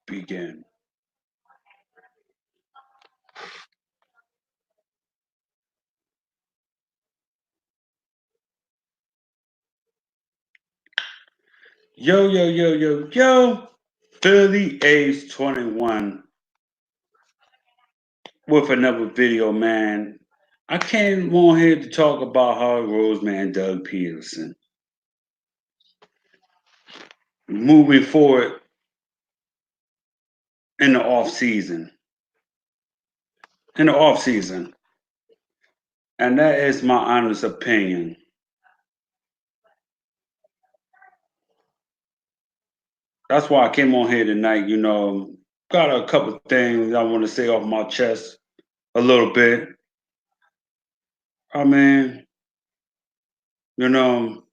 begin. Yo. Philly A's 21 with another video, man. I came on here to talk about Howie Roseman, Doug Pederson. Moving forward in the offseason. And that is my honest opinion. That's why I came on here tonight, Got a couple things I want to say off my chest a little bit. I mean, you know,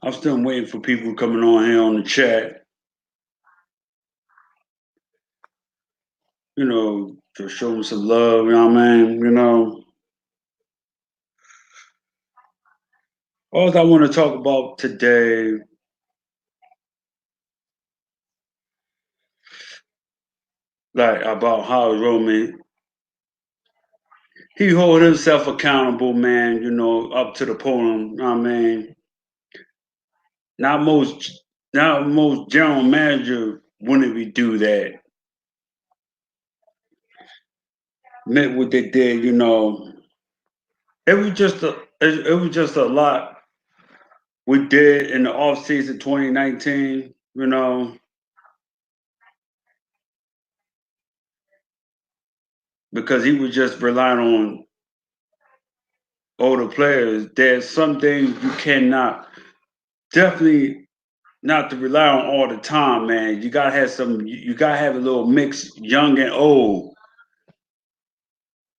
I'm still waiting for people coming on here on the chat, to show them some love, you know what I mean? All I want to talk about today, like about how Roman, he hold himself accountable, man, up to the podium, you know what I mean? Not most general manager wouldn't we do that. Met what they did, It was just a lot we did in the offseason 2019, because he was just relying on older players. There's some things you cannot definitely not to rely on all the time, man. You gotta have a little mix, young and old,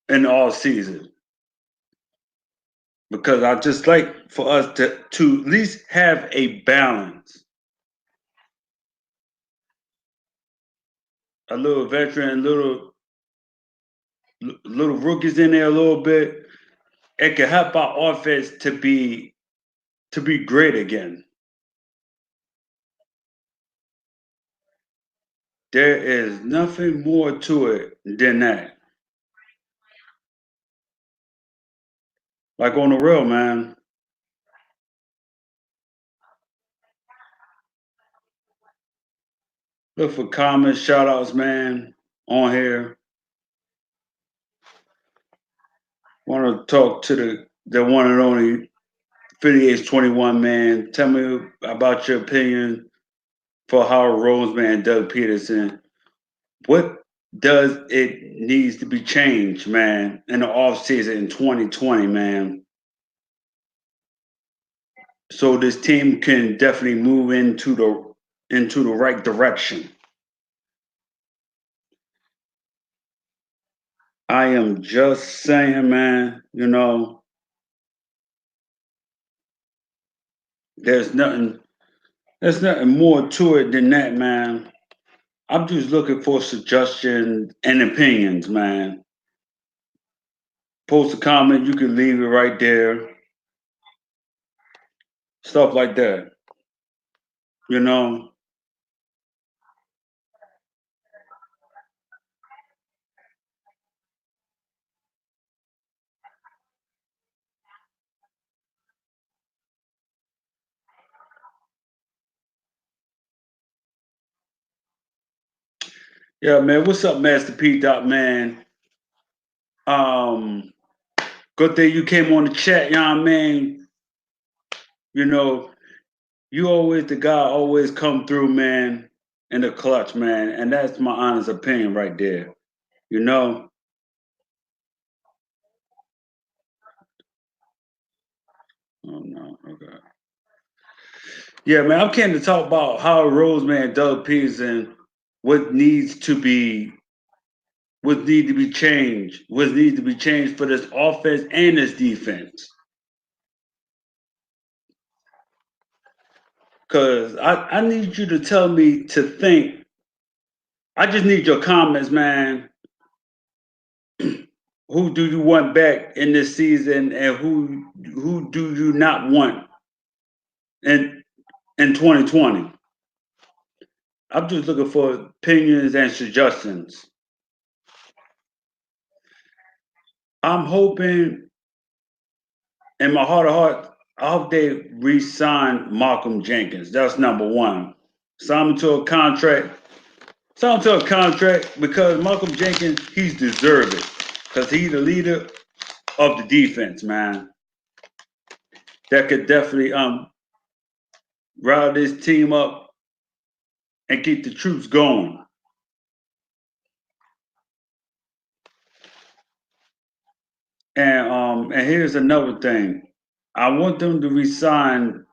in the off season. Because I just like for us to at least have a balance. A little veteran, little rookies in there a little bit. It can help our offense to be great again. There is nothing more to it than that. Like on the real, man. Look for comments, shout outs, man, on here. Want to talk to the one and only 5821, man. Tell me about your opinion for Howard Roseman and Doug Pederson. What does it needs to be changed, man, in the offseason in 2020, man? So this team can definitely move into the right direction. I am just saying, man, there's nothing more to it than that, man. I'm just looking for suggestions and opinions, man. Post a comment, you can leave it right there. Stuff like that. You know? Yeah, man. What's up, Master P. Dot, man? Good thing you came on the chat, you know what I mean? You always the guy always come through, man, in the clutch, man. And that's my honest opinion right there. You know? Oh no, okay. Yeah, man, I'm came to talk about how Roseman, Doug Peterson, what needs to be changed, what needs to be changed for this offense and this defense. Because I need you to tell me to think. I just need your comments, man. Who do you want back in this season, and who do you not want in 2020? I'm just looking for opinions and suggestions. I'm hoping, in my heart of heart, I hope they re-sign Malcolm Jenkins. That's number one. Sign him to a contract. Sign him to a contract because Malcolm Jenkins, he's deserved it. Because he's the leader of the defense, man. That could definitely rile this team up and keep the troops going. And here's another thing. I want them to resign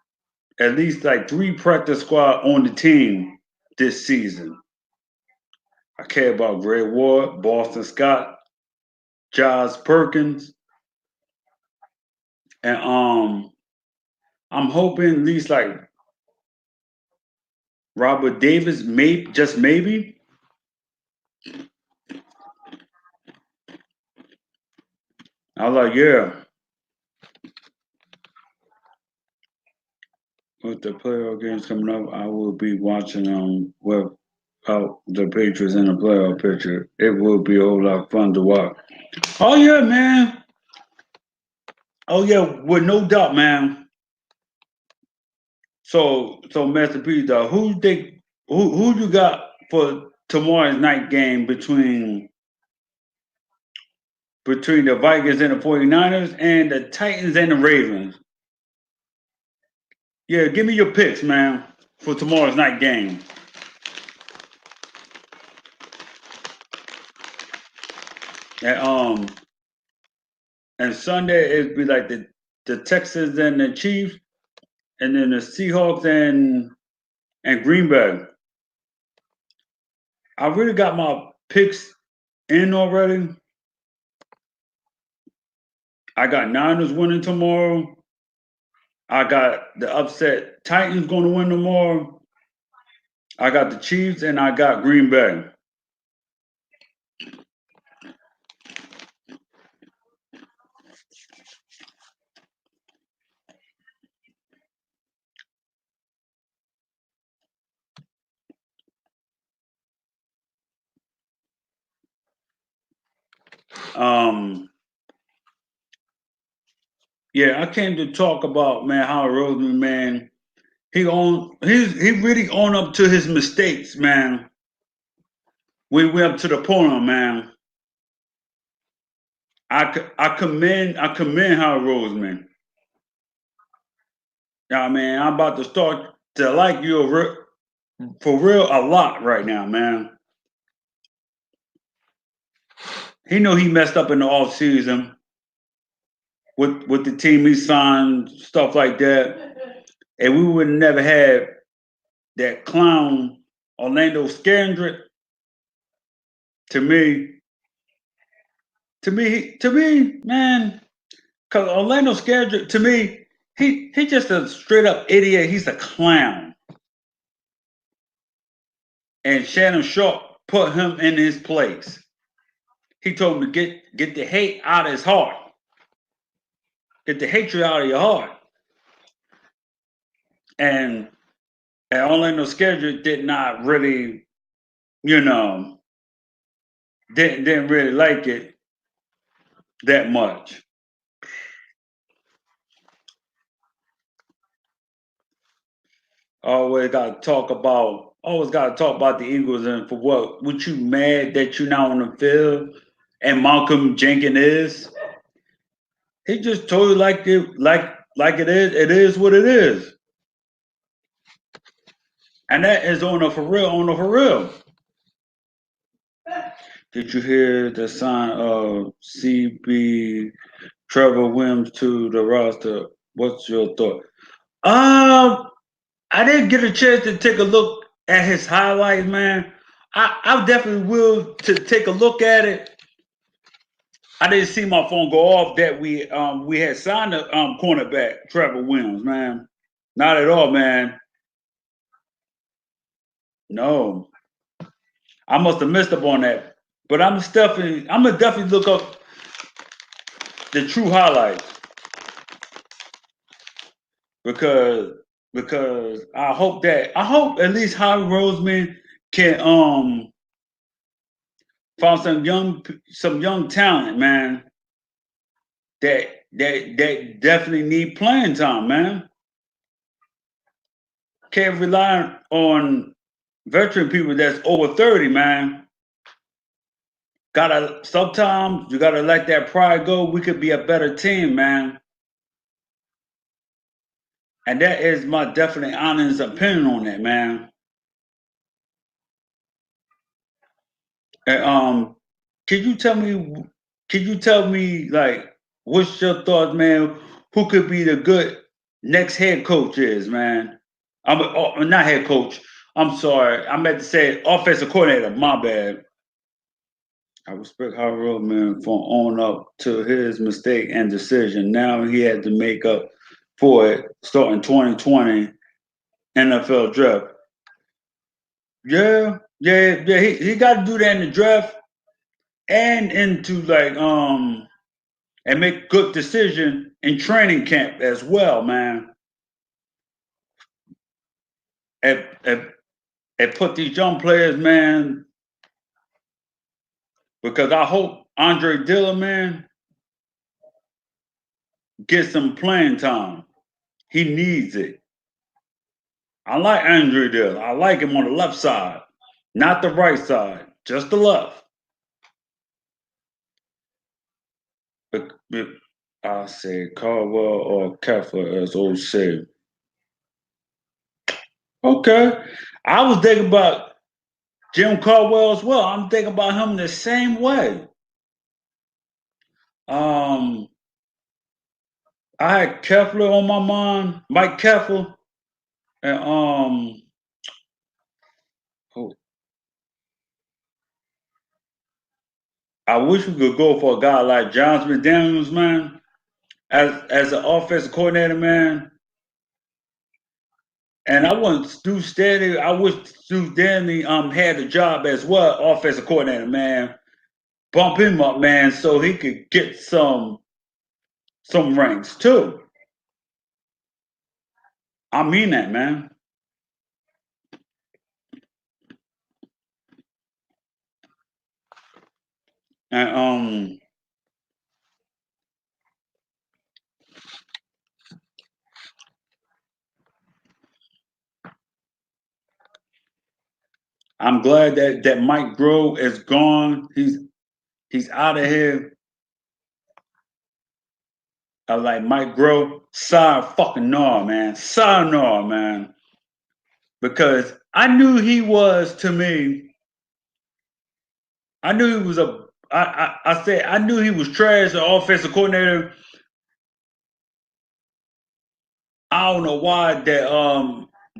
at least like 3 practice squad on the team this season. I care about Greg Ward, Boston Scott, Giles Perkins, and I'm hoping at least like Robert Davis, maybe just maybe. I was like, yeah. With the playoff games coming up, I will be watching without the Patriots in the playoff picture. It will be a whole lot of fun to watch. Oh yeah, man. Oh yeah, with no doubt, man. So Master P, dog, who you got for tomorrow's night game between the Vikings and the 49ers and the Titans and the Ravens? Yeah, give me your picks, man, for tomorrow's night game. And and Sunday it'd be like the Texans and the Chiefs, and then the Seahawks and Green Bay. I really got my picks in already. I got Niners winning tomorrow. I got the upset Titans going to win tomorrow. I got the Chiefs and I got Green Bay. Um, yeah, I came to talk about, man, how Roseman, man, he really owned up to his mistakes, man. We went up to the podium, man. I commend Howard Roseman. Yeah, man, I'm about to start to like you for real a lot right now, man. He know he messed up in the off season with the team he signed, stuff like that, and we would never have that clown Orlando Scandrick. To me, man, because Orlando Scandrick, to me, he just a straight up idiot. He's a clown. And Shannon Sharp put him in his place. He told him to get the hate out of his heart. Get the hatred out of your heart. And Orlando Scandrick did not really, didn't really like it that much. Always got to talk about the Eagles and for what you mad that you're not on the field and Malcolm Jenkins is. He just told you like it is. It is what it is, and that is on a for real. Did you hear the sign of CB Trevor Williams to the roster? What's your thought? I didn't get a chance to take a look at his highlights, man. I definitely will to take a look at it. I didn't see my phone go off that we had signed a cornerback Trevor Williams, man. Not at all, man. No, I must have missed up on that. But I'm gonna definitely look up the true highlights because I hope at least Howie Roseman can find some young talent, man. That definitely need playing time, man. Can't rely on veteran people that's over 30, man. Gotta sometimes you gotta let that pride go. We could be a better team, man. And that is my definite honest opinion on that, man. And can you tell me like what's your thoughts, man? Who could be the good next head coach is, man? Not head coach. I'm sorry. I meant to say offensive coordinator. My bad. I respect Howard Roseman for owning up to his mistake and decision. Now he had to make up for it starting 2020 NFL draft. Yeah. He got to do that in the draft and into like and make good decision in training camp as well, man. And, and, and put these young players, man, because I hope Andre Dillon, man, gets some playing time. He needs it. I like Andre Dillon. I like him on the left side, not the right side, just the left. I say Caldwell or Kessler as old say. Okay. I was thinking about Jim Caldwell as well. I'm thinking about him the same way. Um, I had Kessler on my mind, Mike Kessler, and oh, I wish we could go for a guy like John McDaniels, man, as an offensive coordinator, man. And I want Stu Stanley. I wish Stu Stanley had a job as well, offensive coordinator, man. Bump him up, man, so he could get some ranks too. I mean that, man. And I'm glad that Mike Grove is gone. He's out of here. I like Mike Grove. Sayonara, man. Sayonara, man. Because I knew he was to me. I knew he was I said I knew he was trash, the offensive coordinator. I don't know why that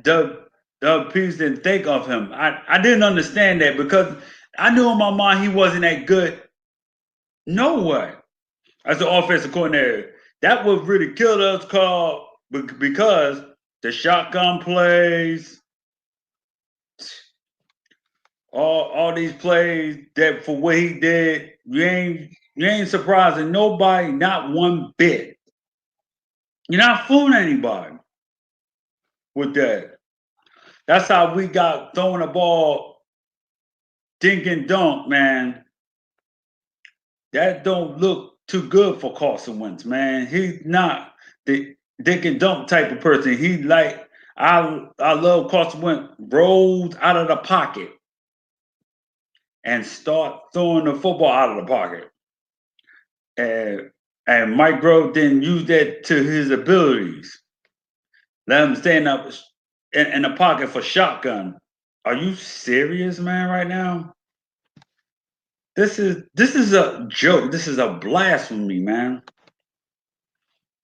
Doug Peterson didn't think of him. I didn't understand that because I knew in my mind he wasn't that good. No way. As an offensive coordinator. That would really kill us call because the shotgun plays, all these plays that for what he did, you ain't surprising nobody, not one bit. You're not fooling anybody with that. That's how we got throwing the ball dink and dunk, man. That don't look too good for Carson Wentz, man. He's not the dink and dunk type of person. He like I love Carson Wentz rolls out of the pocket and start throwing the football out of the pocket. And Mike Grove didn't use that to his abilities. Let him stand up in the pocket for shotgun. Are you serious, man? Right now, this is a joke. This is a blasphemy, man.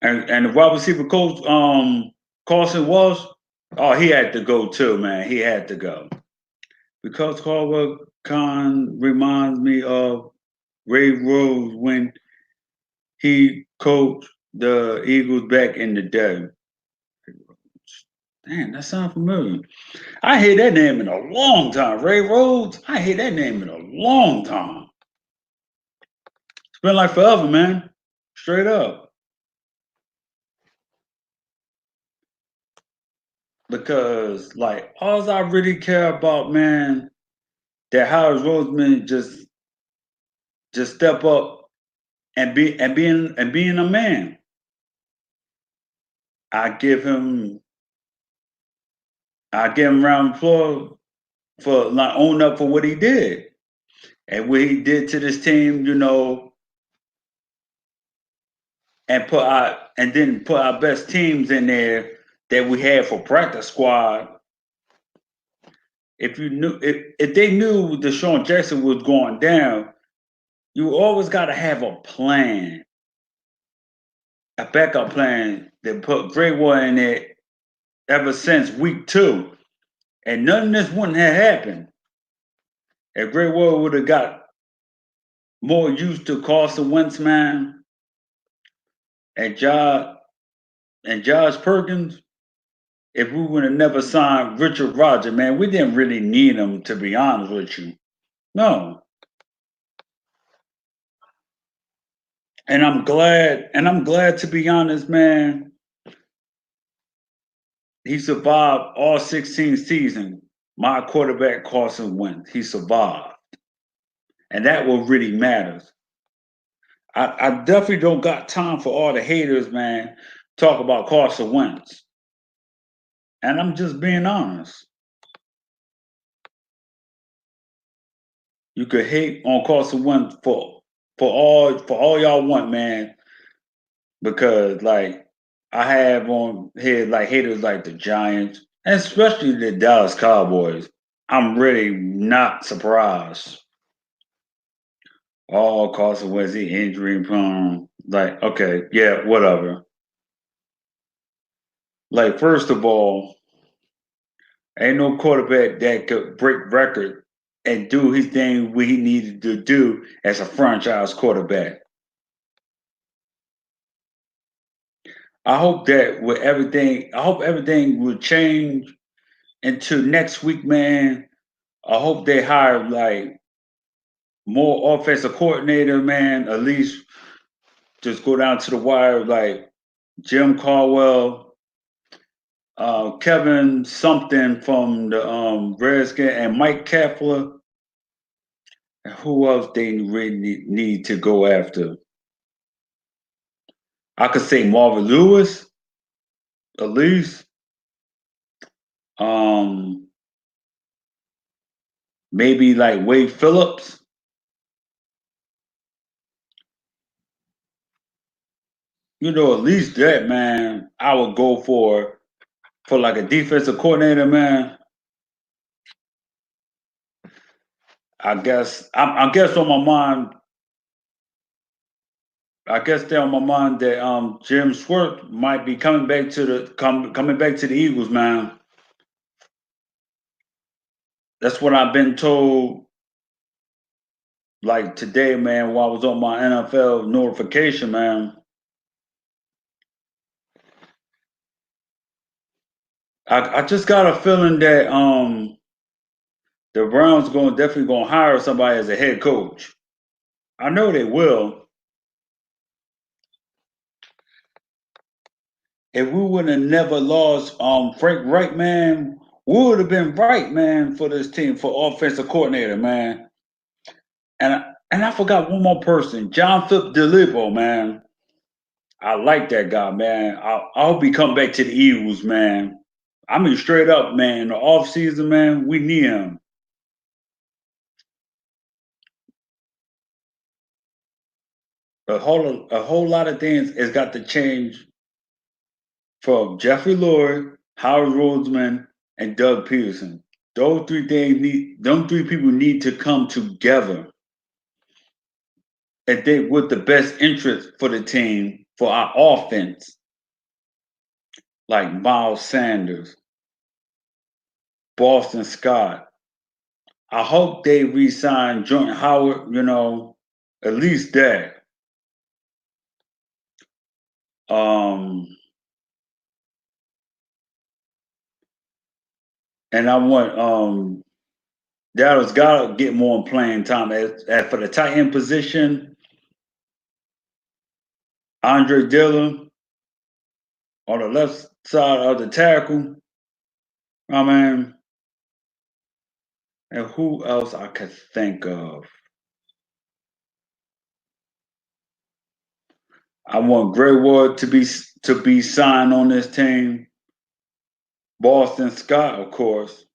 And the wide receiver coach, Carson Walsh, oh, he had to go too, man. He had to go because Caldwell Khan reminds me of Ray Rose when he coached the Eagles back in the day. Damn, that sounds familiar. I hear that name in a long time. Ray Rhodes. I hear that name in a long time. It's been like forever, man. Straight up. Because like all I really care about, man, that Howard Roseman just step up and being a man. I give him round of applause for like owning up for what he did and what he did to this team, and then put our best teams in there that we had for practice squad. If they knew Deshaun Jackson was going down, you always got to have a plan, a backup plan that put Great War in it ever since week 2, and none of this wouldn't have happened if Great War would have got more used to Carson Wentz, man, and Josh Perkins. If we would have never signed Richard Rodgers, man, we didn't really need him, to be honest with you. No. And I'm glad to be honest, man, he survived all 16 seasons. My quarterback, Carson Wentz, he survived. And that what really matters. I definitely don't got time for all the haters, man, talk about Carson Wentz. And I'm just being honest. You could hate on Carson Wentz for all y'all want, man, because like I have on here like haters like the Giants, and especially the Dallas Cowboys. I'm really not surprised. All Carson Wentz, he injury prone. Like, okay, yeah, whatever. Like, first of all, ain't no quarterback that could break record and do his thing what he needed to do as a franchise quarterback. I hope everything will change until next week, man. I hope they hire like more offensive coordinator, man. At least just go down to the wire, like Jim Caldwell, Kevin something from the Redskins, and Mike Kafler. And who else they really need to go after? I could say Marvin Lewis, at least. Um, Maybe like Wade Phillips. At least that, man. I would go for like a defensive coordinator, man. I guess on my mind. I guess they're on my mind that Jim Schwartz might be coming back to the Eagles, man. That's what I've been told. Like today, man, while I was on my NFL notification, man. I just got a feeling that the Browns definitely gonna hire somebody as a head coach. I know they will. If we would have never lost Frank Wright, man, we would have been right, man, for this team for offensive coordinator, man. And I forgot one more person, John Philip DeLibo, man. I like that guy, man. I hope he come back to the Eagles, man. I mean, straight up, man. In the offseason, man, we need him. A whole lot of things has got to change from Jeffrey Lurie, Howard Roseman, and Doug Peterson. Those three people need to come together and think with the best interest for the team for our offense, like Miles Sanders, Boston Scott. I hope they re-sign Jordan Howard, at least that. Um, And I want Dallas gotta get more playing time. As for the tight end position, Andre Dillon on the left side of the tackle. I mean, and who else I could think of? I want Graywood to be signed on this team. Boston Scott, of course.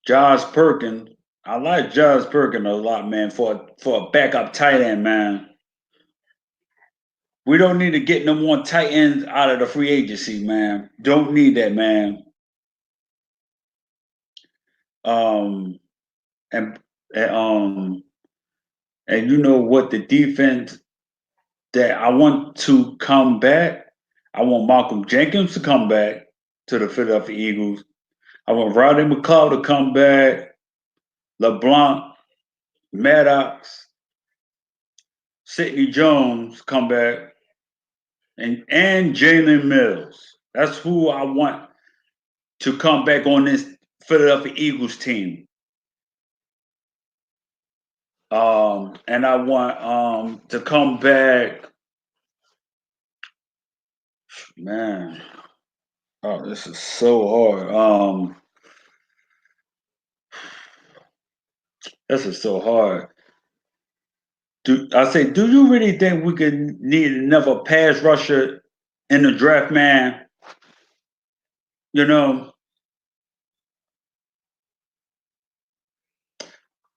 Josh Perkins. I like Josh Perkins a lot, man, for a backup tight end, man. We don't need to get no more tight ends out of the free agency, man. Don't need that, man. Um, and and, um, and you know what? The defense that I want to come back. I want Malcolm Jenkins to come back to the Philadelphia Eagles. I want Rodney McLeod to come back. LeBlanc, Maddox, Sidney Jones come back, and Jalen Mills. That's who I want to come back on this Philadelphia Eagles team. And I want to come back, man. Oh, this is so hard. This is so hard. Do you really think we could need another pass rusher in the draft, man? You know,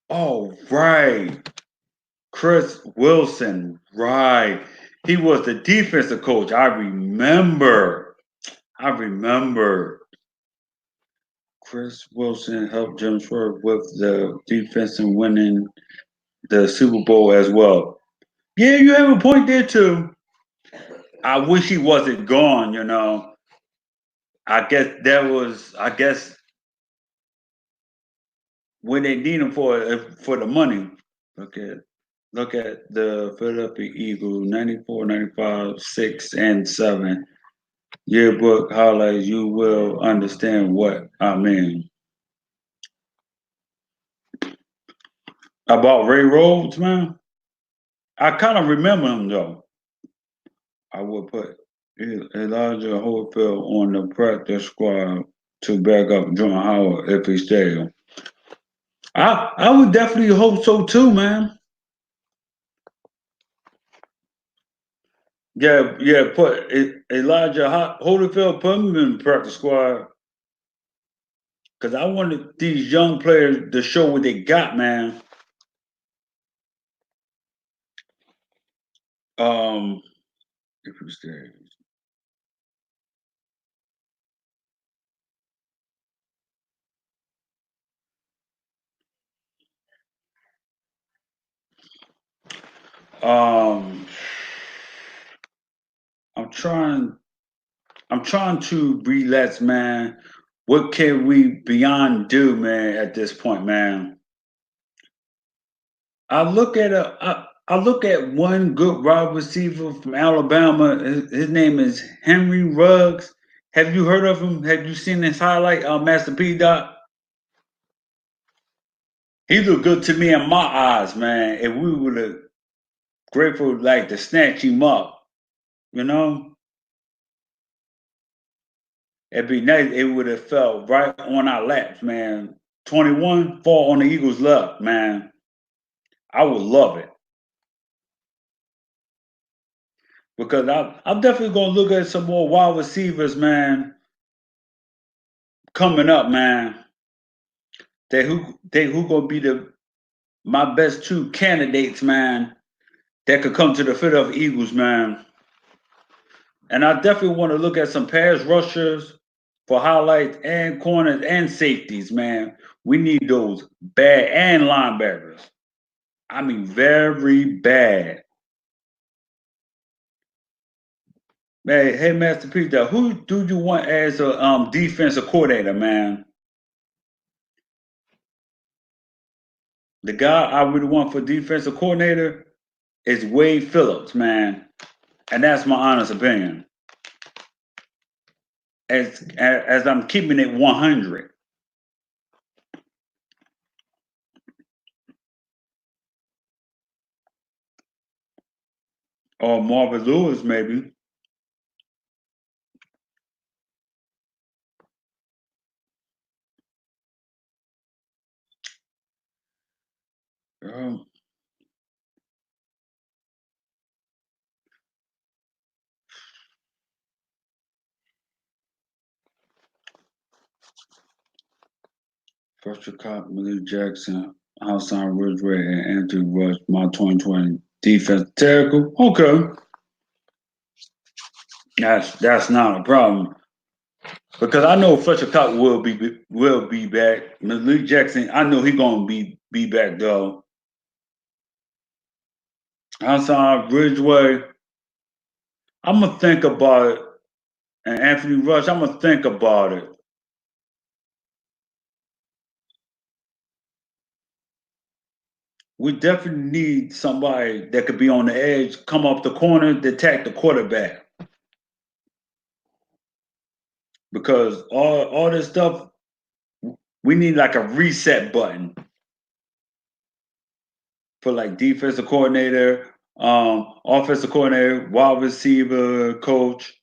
oh right, Chris Wilson, right. He was the defensive coach. I remember. I remember. Chris Wilson helped Jim Schwartz with the defense and winning the Super Bowl as well. Yeah, you have a point there too. I wish he wasn't gone. I guess when they need him for the money. Look at look at the Philadelphia Eagles 94, 95, 6 and 7 yearbook highlights. You will understand what I mean. About Ray Rhodes, man. I kind of remember him though. I would put Elijah Holyfield on the practice squad to back up John Howard if he stays. I would definitely hope so too, man. Yeah, yeah. Put Elijah Holyfield, put him in the practice squad because I wanted these young players to show what they got, man. Um, if he stays. Um, I'm trying. I'm trying to relax, man. What can we beyond do, man? At this point, man, I look at one good wide receiver from Alabama. His name is Henry Ruggs. Have you heard of him? Have you seen his highlight, Master P. Dot? He looked good to me in my eyes, man. If we would have grateful like to snatch him up, you know, it'd be nice. It would have felt right on our laps, man. 21 fall on the Eagles' lap, man. I would love it because I'm definitely gonna look at some more wide receivers, man, coming up, man. They who gonna be my best two candidates, man, that could come to the Philadelphia Eagles, man. And I definitely want to look at some pass rushers for highlights and corners and safeties, man. We need those bad and linebackers. I mean, very bad. Man, hey, Master Peter, who do you want as a defensive coordinator, man? The guy I really want for defensive coordinator is Wade Phillips, man. And that's my honest opinion. as I'm keeping it 100. Or Marvin Lewis, maybe. Um, First Cop, Malik Jackson, Hassan Ridgeway, and Anthony Rush, my 2020 defense tackle. Okay, that's not a problem because I know Fletcher Cox will be back. Malik Jackson, I know he gonna be back though. Hassan Ridgeway, I'm gonna think about it. And Anthony Rush, I'm gonna think about it. We definitely need somebody that could be on the edge, come up the corner, to attack the quarterback. Because all this stuff, we need like a reset button for like defensive coordinator, offensive coordinator, wide receiver coach,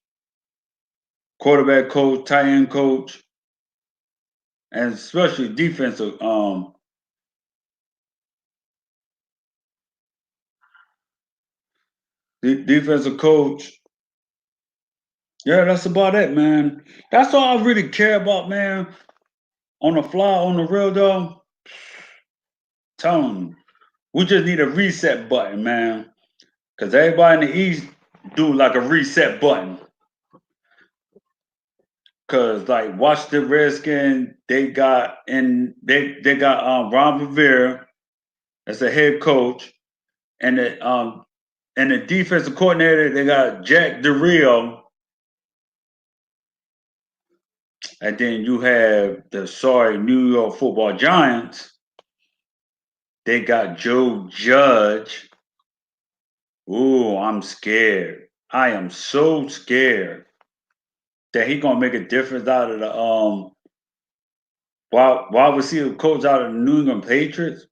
quarterback coach, tight end coach, and especially defensive defensive coach. Yeah, that's about it, man. That's all I really care about, man. On the fly, on the real though, telling you, we just need a reset button, man. Cause everybody in the East do like a reset button. Cause like watch the Redskins, they got Ron Rivera as the head coach, and the defensive coordinator they got Jack Del Rio, and then you have the sorry New York Football Giants. They got Joe Judge. Ooh, I'm scared. I am so scared that he gonna make a difference out of the wide receiver coach out of the New England Patriots.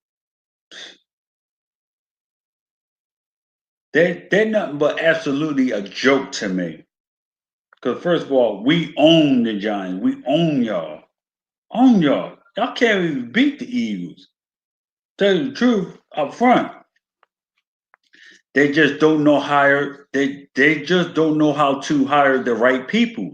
They're nothing but absolutely a joke to me. Because first of all, we own the Giants. We own y'all. Own y'all. Y'all can't even beat the Eagles. Tell you the truth up front. They just don't know hire. They just don't know how to hire the right people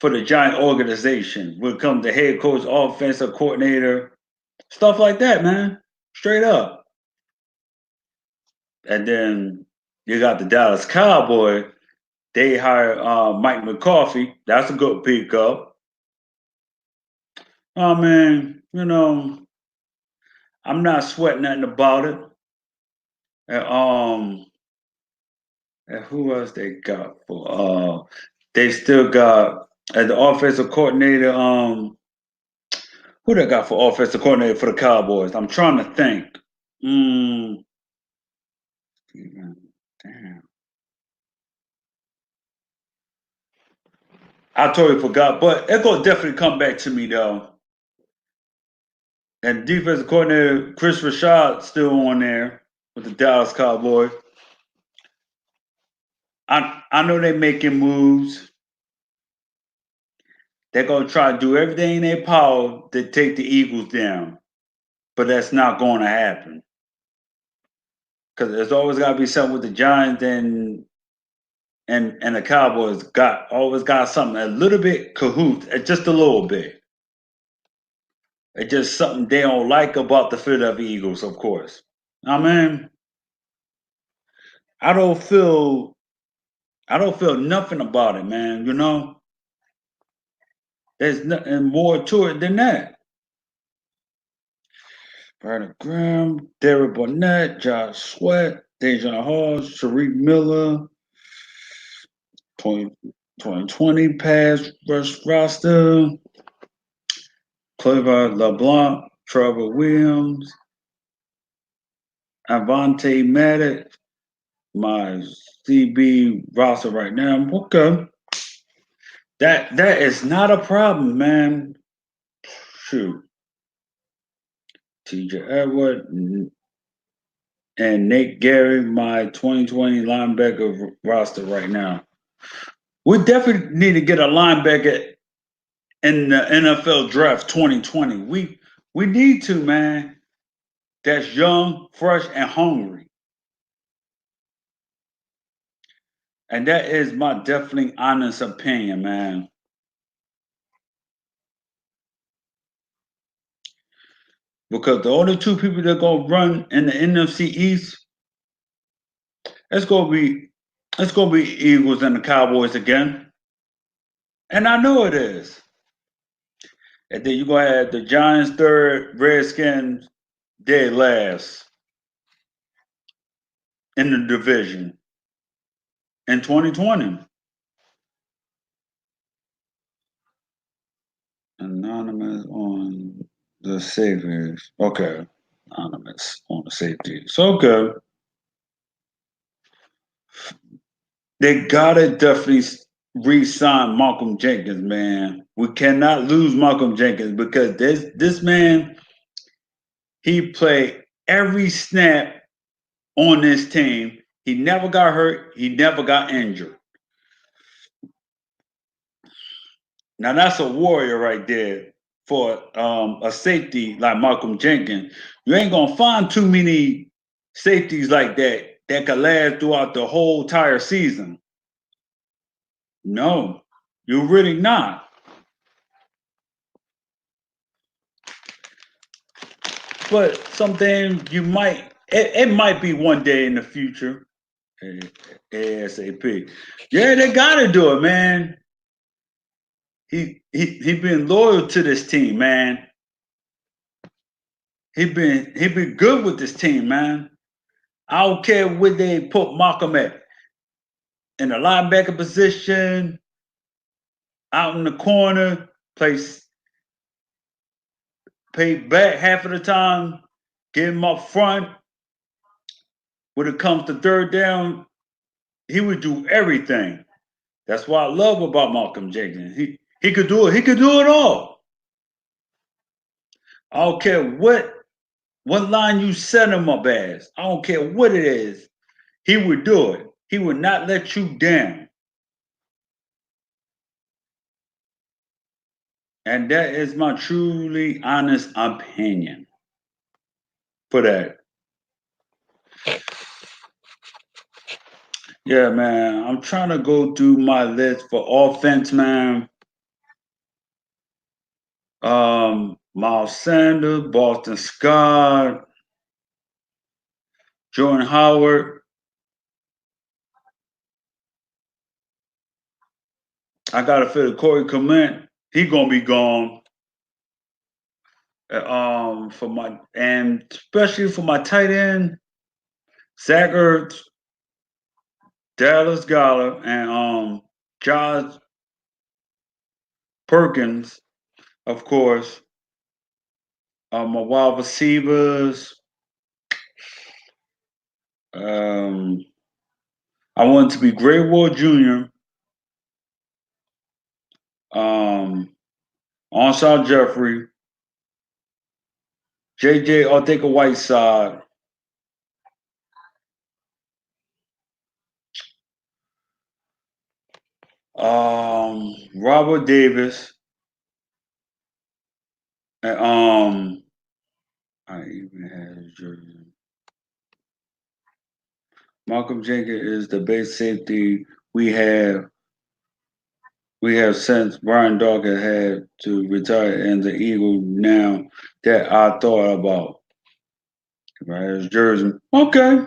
for the Giant organization. When it comes to head coach, offensive coordinator, stuff like that, man. Straight up. And then you got the Dallas Cowboy. They hired Mike McCarthy. That's a good pickup. Oh man, I'm not sweating nothing about it. And, and who else they got for? They still got as the offensive coordinator. Who they got for offensive coordinator for the Cowboys? I'm trying to think. Mm, damn, I totally forgot, but it gonna definitely come back to me though. And defensive coordinator Chris Rashad still on there with the Dallas Cowboys. I know they're making moves. They're gonna try to do everything in their power to take the Eagles down, but that's not going to happen because there's always got to be something with the Giants and the Cowboys. Got always got something a little bit cahoots, just a little bit. It's just something they don't like about the Philadelphia Eagles, of course. I mean, I don't feel I don't feel nothing about it, man. There's nothing more to it than that. Brandon Graham, Derek Barnett, Josh Sweat, Dejan Hall, Shareef Miller, 20, 2020 pass rush roster, Clever LeBlanc, Trevor Williams, Avante Maddox, my CB roster right now. Okay. That is not a problem, man. Shoot, TJ Edward and Nate Gary, my 2020 linebacker roster right now. We definitely need to get a linebacker in the NFL draft 2020. We need to, man. That's young, fresh, and hungry. And that is my definitely honest opinion, man. Because the only two people that gonna run in the NFC East, it's gonna be Eagles and the Cowboys again. And I know it is. And then you're gonna have the Giants third, Redskins dead last in the division in 2020. Anonymous on the Saviors. Okay. Anonymous on the safety. So good. They gotta definitely re-sign Malcolm Jenkins, man. We cannot lose Malcolm Jenkins because this man, he played every snap on this team. He never got hurt. He never got injured. Now that's a warrior right there for a safety like Malcolm Jenkins. You ain't gonna find too many safeties like that could last throughout the whole entire season. No, you're really not. But something you might it might be one day in the future. ASAP. Yeah, they gotta do it, man. He been loyal to this team, man. He been good with this team, man. I don't care where they put Malcolm at. In the linebacker position, out in the corner, play back half of the time, get him up front. When it comes to third down, he would do everything. That's what I love about Malcolm Jenkins. He could do it. He could do it all. I don't care what line you set him up as. I don't care what it is. He would do it. He would not let you down. And that is my truly honest opinion for that. Yeah, man. I'm trying to go through my list for offense, man. Miles Sanders, Boston Scott, Jordan Howard. I gotta feel Corey Clement. He gonna be gone. For my and especially for my tight end, Zach Ertz, Dallas Goller, and Josh Perkins, of course. My wide receivers. Um, I want to be Great Ward Jr. Onside Jeffrey, JJ Arthur Whiteside, Robert Davis, and I even had his jersey. Malcolm Jenkins is the base safety we have since Brian Dawkins had to retire and the Eagle now that I thought about. Right, his jersey. Okay.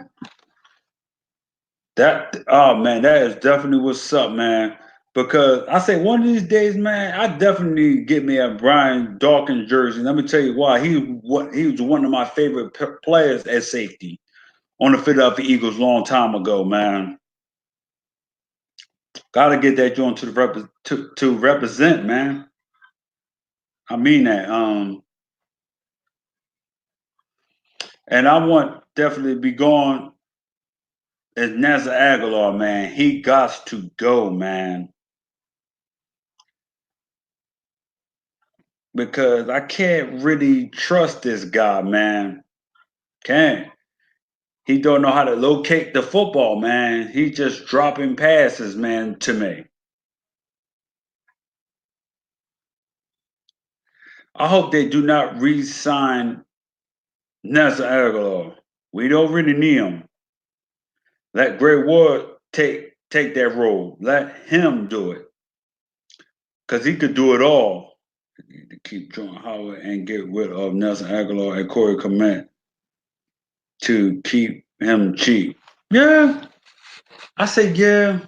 Oh man, that is definitely what's up, man. Because I say one of these days, man, I definitely get me a Brian Dawkins jersey. Let me tell you why. He was one of my favorite players at safety on the Philadelphia Eagles long time ago, man. Gotta get that joint to represent, man. I mean that. And I want definitely be going as Nasser Aguilar, man. He got to go, man. because I can't really trust this guy, man. Can't. He don't know how to locate the football, man. He just dropping passes, man, to me. I hope they do not re-sign Nelson Aguilar. We don't really need him. Let Greg Ward take that role. Let him do it. Because he could do it all. To keep John Howard and get rid of Nelson Aguilar and Corey Clement to keep him cheap. Yeah, I say yeah,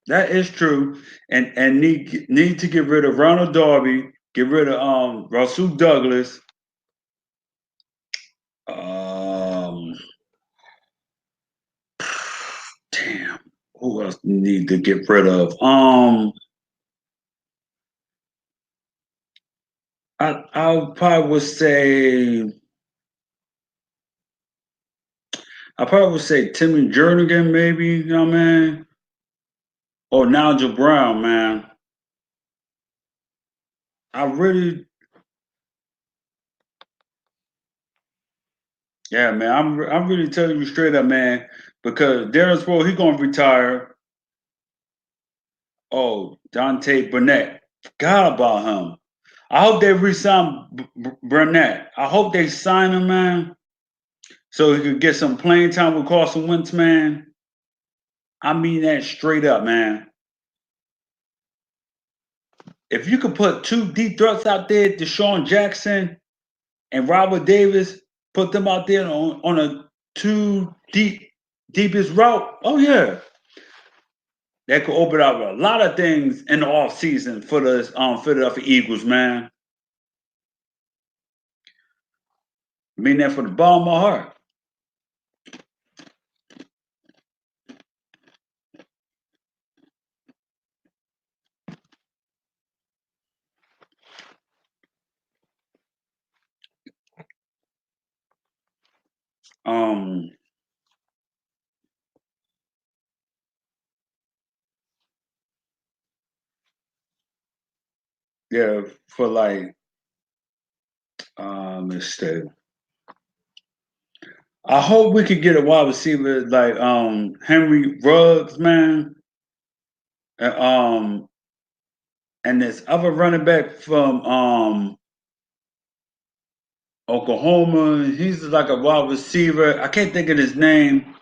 that is true. And need to get rid of Ronald Darby, get rid of Russell Douglas. Um, damn, who else need to get rid of? I probably would say Timmy Jernigan, maybe, you know what I mean? Or Nigel Brown, man. I really, yeah, man. I'm really telling you straight up, man, because Darren Sproles, he gonna retire. Oh, Dante Burnett, forgot about him. I hope they re-sign Burnett. I hope they sign him, man, so he could get some playing time with Carson Wentz, man. I mean that straight up, man. If you could put two deep threats out there, Deshaun Jackson and Robert Davis, put them out there on a two deepest route. Oh yeah, that could open up a lot of things in the offseason for the Philadelphia Eagles, man. I mean that from the bottom of my heart. Um, yeah, for like let's see. I hope we could get a wide receiver like Henry Ruggs, man. And, and this other running back from Oklahoma. He's like a wide receiver. I can't think of his name,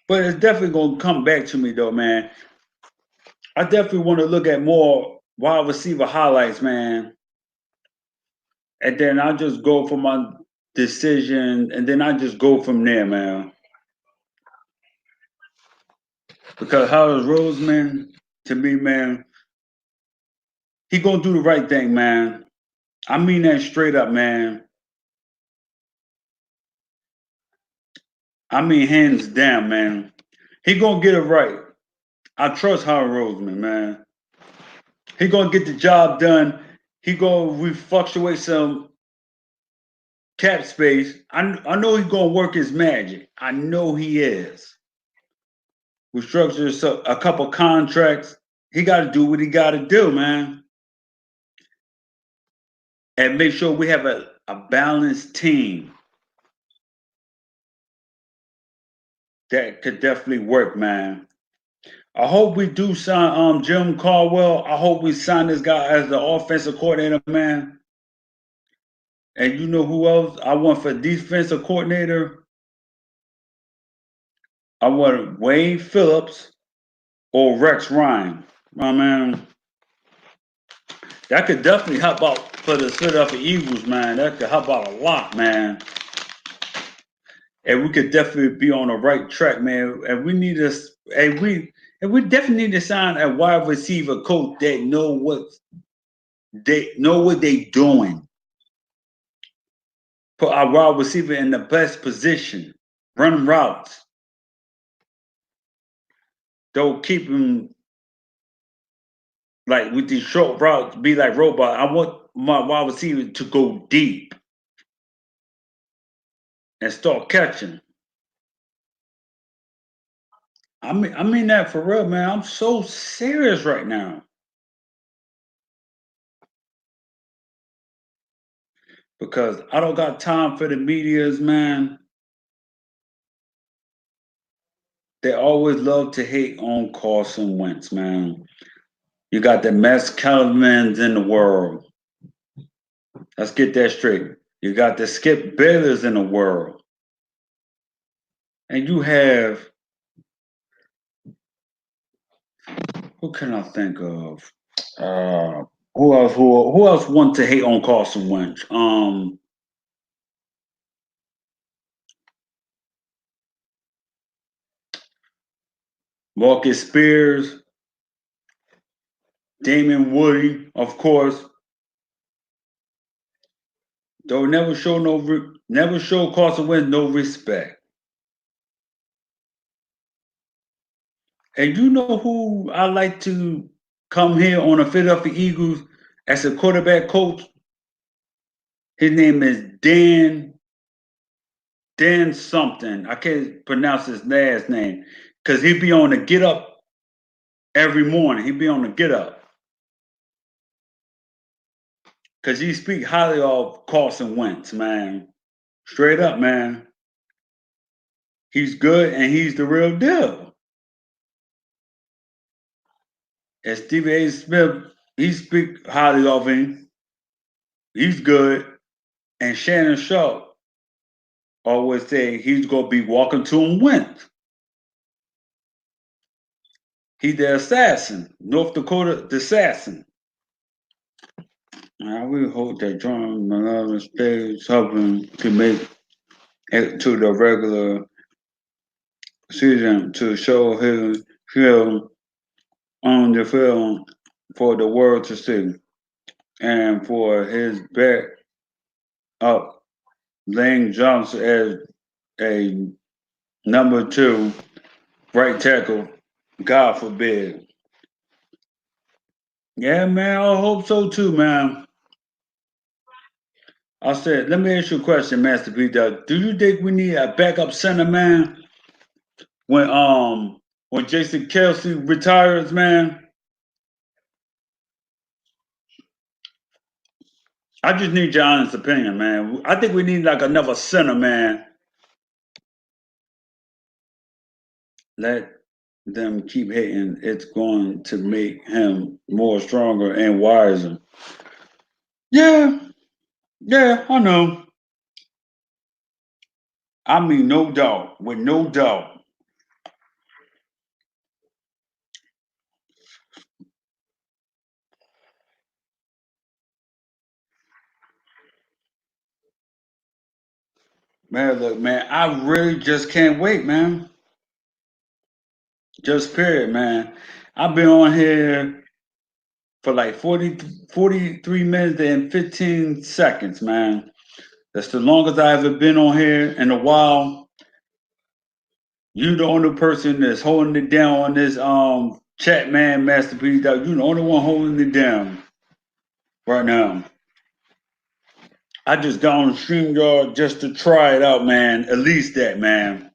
but it's definitely gonna come back to me though, man. I definitely want to look at more wide receiver highlights, man. And then I just go for my decision, and then I just go from there, man. Because Howard Roseman, to me, man, he gonna do the right thing, man. I mean that straight up, man. I mean hands down, man. He gonna get it right. I trust Howard Roseman, man. He gonna get the job done. He gonna refluctuate some cap space. I know he's gonna work his magic. I know he is. Restructure a couple contracts. He got to do what he got to do, man, and make sure we have a balanced team that could definitely work, man. I hope we do sign Jim Caldwell. I hope we sign this guy as the offensive coordinator, man. And you know who else I want for defensive coordinator? I want Wade Phillips or Rex Ryan. My man, that could definitely help out for the Philadelphia Eagles, man. That could help out a lot, man. And we could definitely be on the right track, man. And we need us, and we definitely need to sign a wide receiver coach that know what they doing. Put our wide receiver in the best position, run routes. Don't keep him like with these short routes, be like robot. I want my wide receiver to go deep and start catching. I mean that for real, man. I'm so serious right now. because I don't got time for the medias, man. They always love to hate on Carson Wentz, man. You got the best Kelvins in the world. Let's get that straight. You got the Skip Baylors in the world. And you have, who can I think of? Who else want to hate on Carson Wentz? Marcus Spears, Damon Woody, of course. They'll never show Carson Wentz no respect. And you know who I like to come here on the Philadelphia Eagles as a quarterback coach? His name is Dan something. I can't pronounce his last name because he be on the get up every morning. He be on the get up because he speak highly of Carson Wentz, man. Straight up, man. He's good and he's the real deal. And Stephen A. Smith, he speak highly of him. He's good. And Shannon Sharp always say he's gonna be walking to him Wentz. He's the assassin, North Dakota the assassin. I really hope that John Malone stays helping to make it to the regular season to show his skill on the field for the world to see, and for his back up Lane Johnson as a number two right tackle. God forbid. Yeah, man, I hope so too, man. I said, let me ask you a question, Master P. Doug. Do you think we need a backup center, man? When Jason Kelsey retires, man, I just need your honest opinion, man. I think we need like another center, man. Let them keep hating. It's going to make him more stronger and wiser. Yeah, yeah, I know. I mean, no doubt, with no doubt. Man, look, man, I really just can't wait, man. Just period, man. I've been on here for like 43 minutes and 15 seconds, man. That's the longest I ever been on here in a while. You the only person that's holding it down on this chat, man, masterpiece. Dog. You the only one holding it down right now. I just got on StreamYard just to try it out, man. At least that, man.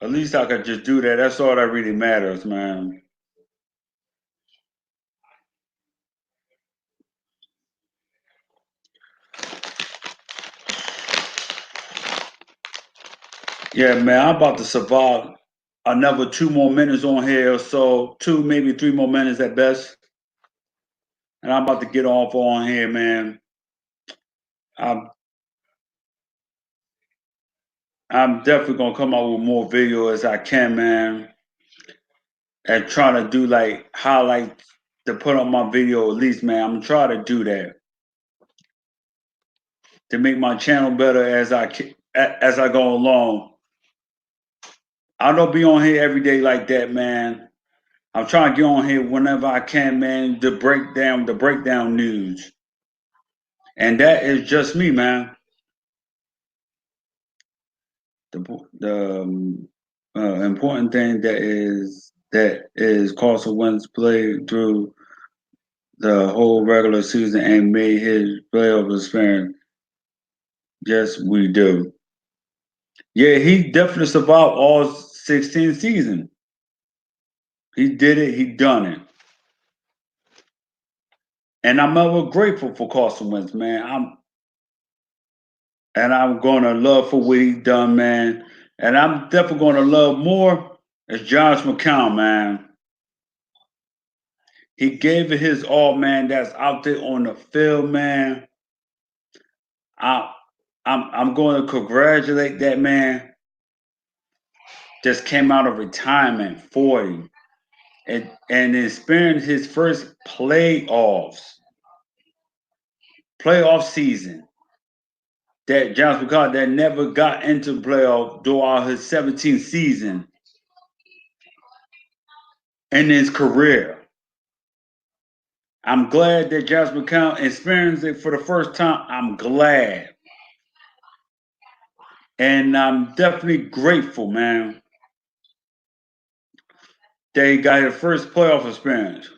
At least I could just do that. That's all that really matters, man. Yeah, man, I'm about to survive another 2 more minutes on here, so two, maybe 3 more minutes at best. And I'm about to get off on here, man. I'm I'm definitely gonna come out with more video as I can, man, and trying to do like highlights to put on my video at least, man. I'm gonna try to do that to make my channel better as I go along. I don't be on here every day like that, man. I'm trying to get on here whenever I can, man, to break down the breakdown news. And that is just me, man. The important thing that is Carson Wentz played through the whole regular season and made his playoff experience. Yes, we do. Yeah, he definitely survived all 16 seasons. He did it. He done it. And I'm ever grateful for Carson Wentz, man. I'm gonna love for what he done, man. And I'm definitely gonna love more is Josh McCown, man. He gave it his all, man. That's out there on the field, man. I, I'm going to congratulate that man. Just came out of retirement, 40, and experienced his first playoff season. That Josh McCown that never got into playoff throughout his 17th season in his career. I'm glad that Josh McCown experienced it for the first time. I'm glad. And I'm definitely grateful, man, that he got his first playoff experience.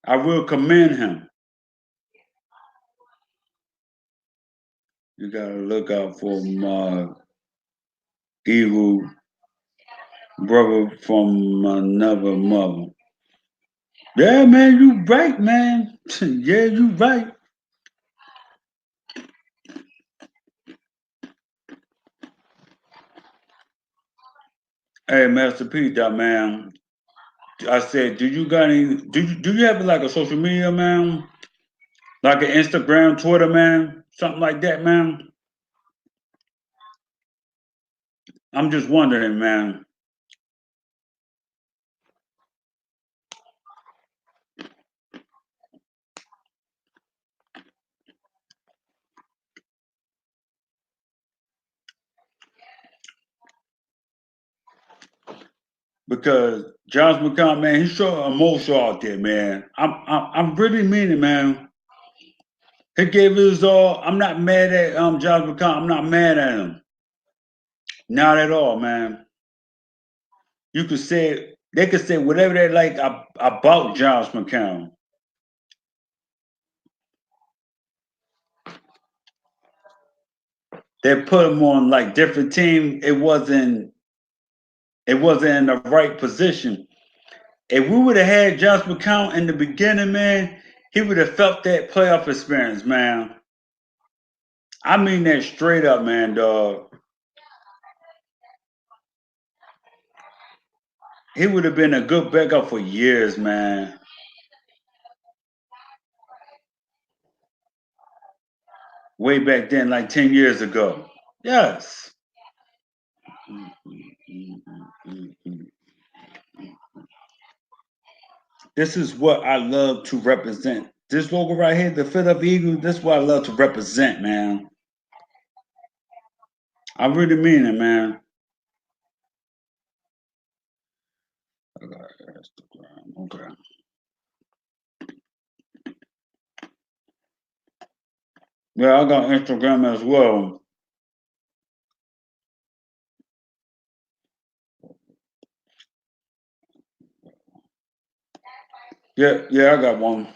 I will commend him. You gotta look out for my evil brother from another mother. Yeah, man, you right, man. Yeah, you right. Hey, Master P, that man. I said, do you got any? Do you have like a social media, man? Like an Instagram, Twitter, man, something like that, man. I'm just wondering, man, because Josh McCown, man, he's so emotional out there, man. I'm really meaning, man. He gave his all. I'm not mad at Josh McCown. I'm not mad at him. Not at all, man. You could say they could say whatever they like about Josh McCown. They put him on like different team. It wasn't in the right position. If we would have had Josh McCown in the beginning, man, he would have felt that playoff experience, man. I mean that straight up, man, dog. He would have been a good backup for years, man. Way back then, like 10 years ago. Yes. This is what I love to represent. This logo right here, the Philadelphia Eagles, this is what I love to represent, man. I really mean it, man. Okay, Instagram. Okay. Yeah, I got Instagram as well. Yeah, I got one.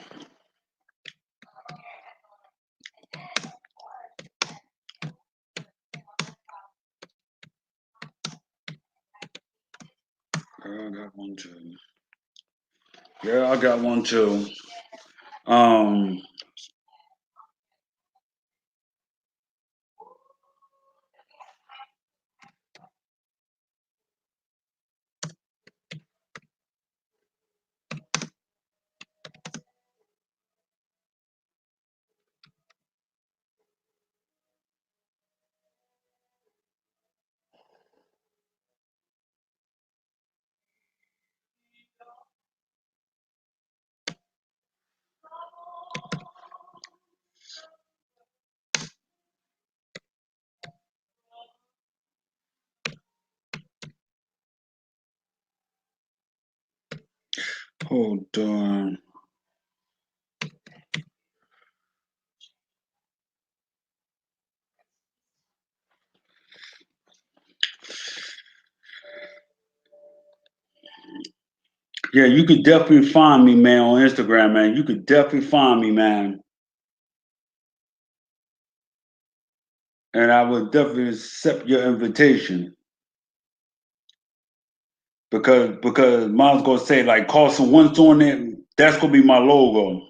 Yeah, I got one too. Yeah, I got one too. Um, hold on. Yeah, you could definitely find me, man, on Instagram, man. You could definitely find me, man. And I would definitely accept your invitation because mine's gonna say like Carson Wentz on it. That's gonna be my logo.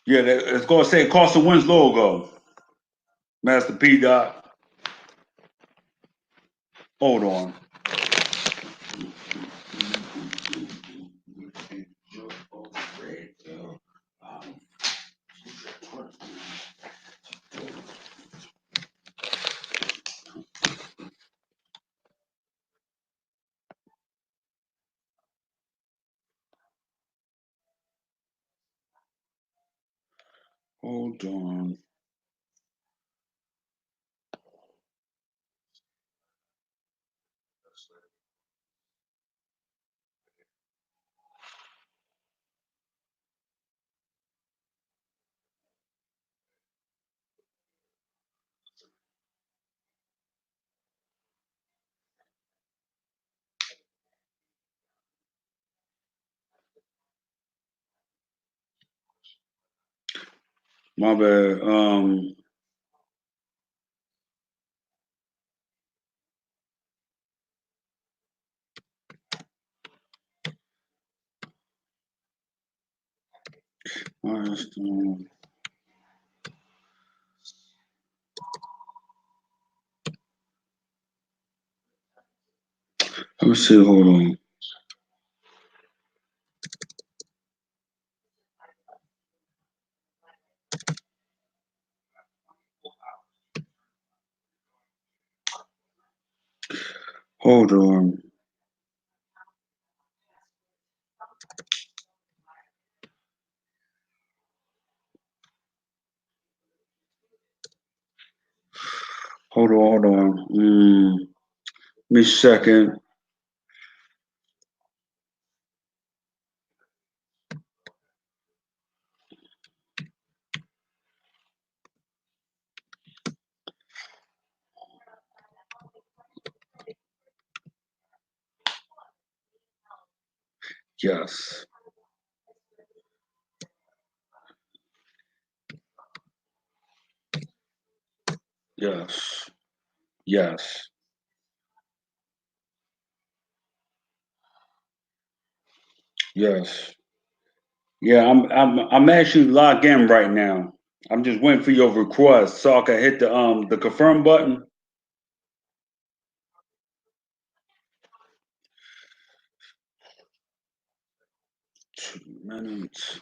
Yeah, it's gonna say Carson Wentz logo. Master P. Dot. Hold on. Hold on. My bad. Let me see. Hold on. Hold on. Hold on. Hold on. Give me a second. Yes. Yes. Yes. Yes. Yeah, I'm actually logged in right now. I'm just waiting for your request so I can hit the confirm button. 2 minutes.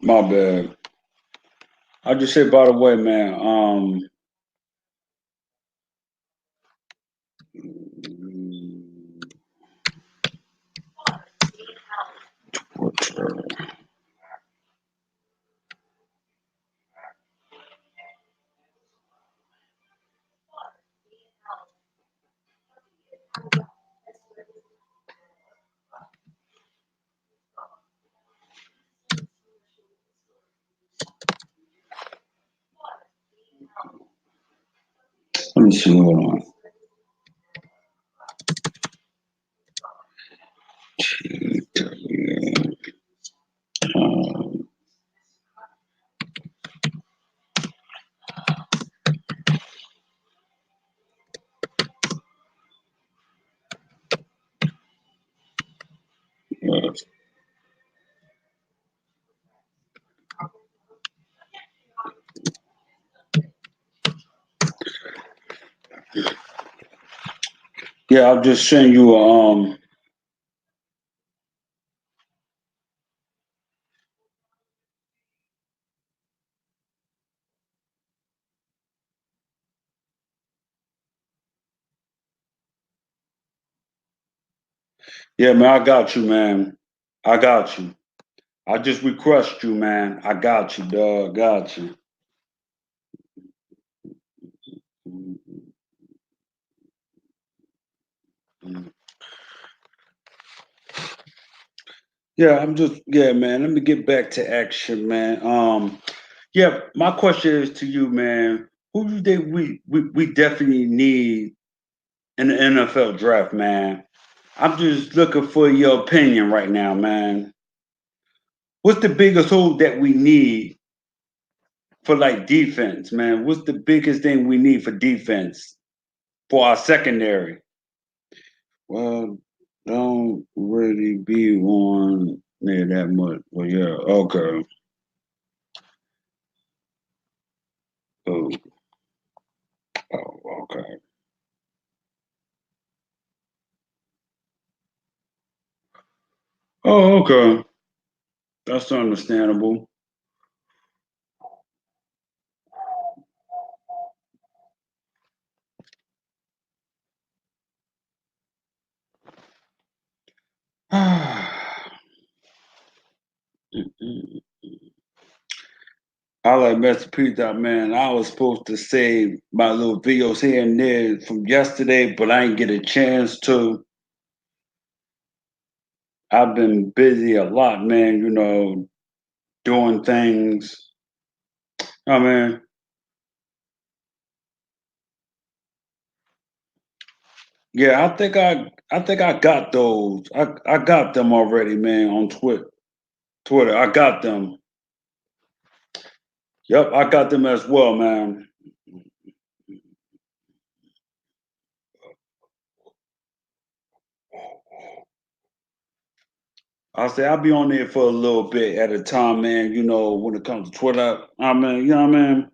My bad. I just say by the way, man. Let me see. Hold on. Yes. Yeah, I'll just send you Yeah, man, I got you, man. I got you. I just request you, man. I got you, dog. Got you. Yeah, yeah, man. Let me get back to action, man. Yeah, my question is to you, man. Who do you think we definitely need in the NFL draft, man? I'm just looking for your opinion right now, man. What's the biggest hole that we need for like defense, man? What's the biggest thing we need for defense for our secondary? Well, don't really be on there that much. Well, yeah, okay. Oh, okay. Oh, okay. That's understandable. I like Mr. Pizza, man. I was supposed to save my little videos here and there from yesterday, but I didn't get a chance to. I've been busy a lot, man, doing things. I mean, yeah, I think I got those. I got them already, man, on Twitter. I got them. Yep, I got them as well, man. I'll be on there for a little bit at a time, man, when it comes to Twitter. I mean, you know what I mean?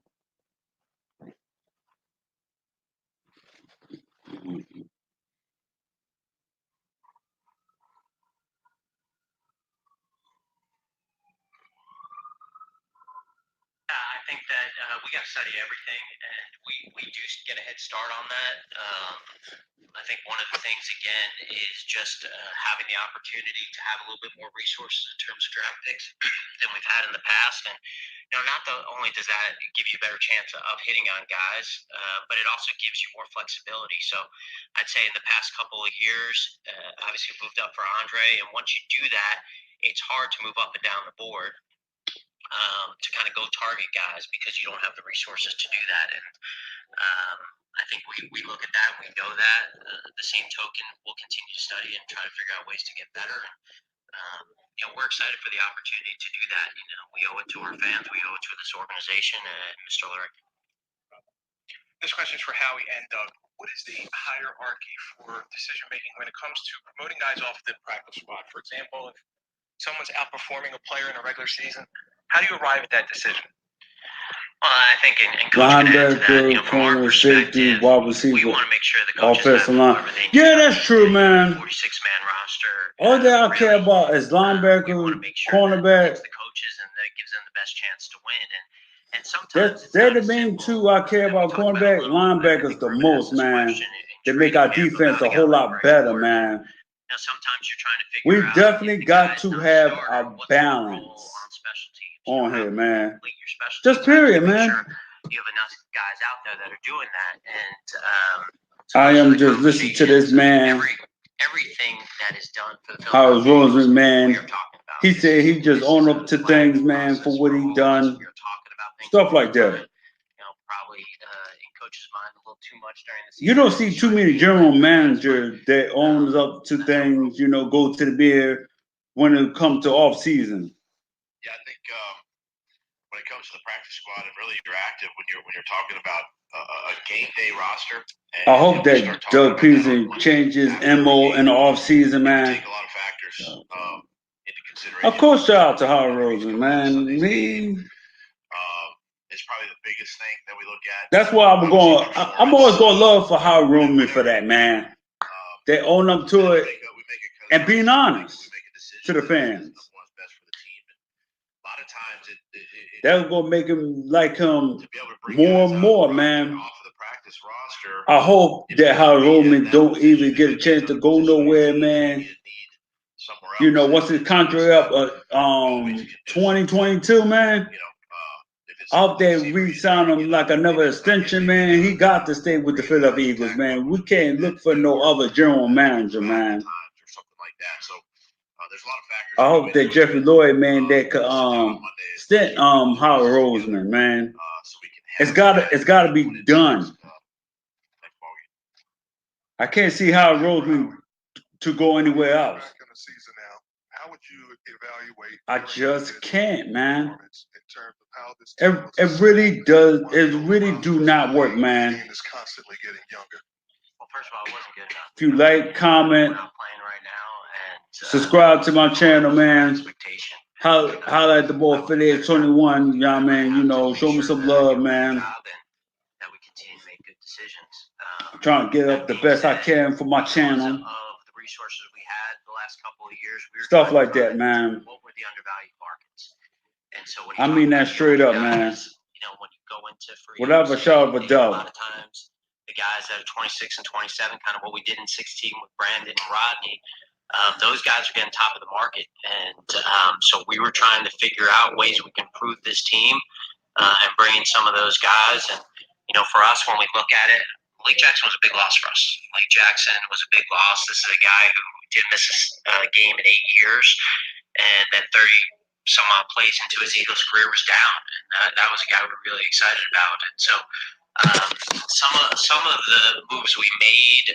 I think that we got to study everything, and we do get a head start on that. I think one of the things again is just having the opportunity to have a little bit more resources in terms of draft picks than we've had in the past, and not only does that give you a better chance of hitting on guys, but it also gives you more flexibility. So I'd say in the past couple of years, obviously moved up for Andre, and once you do that, it's hard to move up and down the board to kind of go target guys because you don't have the resources to do that. And I think we look at that, we know that. The same token, we'll continue to study and try to figure out ways to get better. We're excited for the opportunity to do that. We owe it to our fans, we owe it to this organization, and Mr. Lurie. This question is for Howie and Doug. What is the hierarchy for decision making when it comes to promoting guys off the practice squad? For example, if someone's outperforming a player in a regular season, how do you arrive at that decision? Well, I think in linebacker, corner, safety, wide receiver, we want to make sure the coaches offensive line. Yeah, that's true, man. 46-man roster. All that I care about is linebacker, cornerback. The coaches, and that gives them the best chance to win. And sometimes they're the main two I care about. Cornerback, linebackers the most, man. They make our defense a whole lot better, man. Sometimes you're trying to figure out. We definitely got to have a balance on here, man. Just period, man. You have enough guys out there that are doing that, and I am just listening to this man. Everything that is done for the Howie Roseman, man. He said he just owned up to things, man, for what he done. Stuff like that. Probably in coach's mind a little too much during the season. You don't see too many general managers that owns up to things, go to the beer when it comes to off season. Yeah, I think when it comes to the practice squad, and really you're active when you're talking about a game day roster. And, I hope that Doug Pederson changes MO in the off season, man. Take a lot of factors into consideration. Of course, shout out to Howie Roseman, man. It's probably the biggest thing that we look at. That's why I'm always going to love for Howie Roseman for that, man. They own up to it and being honest to the fans. That's going to make him like him more and more, man. I hope that Howie Roseman don't even get a chance to go nowhere, man. Once his contract up 2022, man. I hope they re-sign him like another extension, man. He got to stay with the Philadelphia Eagles, man. We can't look for no other general manager, man. I hope that Jeffrey Lloyd, man, that could stint Howie Roseman, man. It's gotta be done. I can't see Howie Roseman to go anywhere else. How would you evaluate? I just can't, man. It really does. It really do not work, man. It's constantly getting younger. Well, first of all, it wasn't good enough. If you like, comment. We're not playing right now, Subscribe to my channel, man. Expectation. Highlight the boy 5821, you know what I mean? You know, show me some love, man. That we continue to make good decisions. I'm trying to get up the best I can for my channel. Of the resources we had the last couple of years, Stuff like that, man. What were the undervalued markets? And so when I mean that straight up, man. You know, when you go into free Without a shadow of a doubt. a lot of times the guys that are 26 and 27, kind of what we did in 16 with Brandon and Rodney, those guys are getting top of the market. And so we were trying to figure out ways we can improve this team and bring in some of those guys. And, you know, for us, when we look at it, Lake Jackson was a big loss for us. Lake Jackson was a big loss. This is a guy who didn't miss a game in 8 years, and then 30 some odd plays into his Eagles career was down. And that was a guy we were really excited about. And so some of the moves we made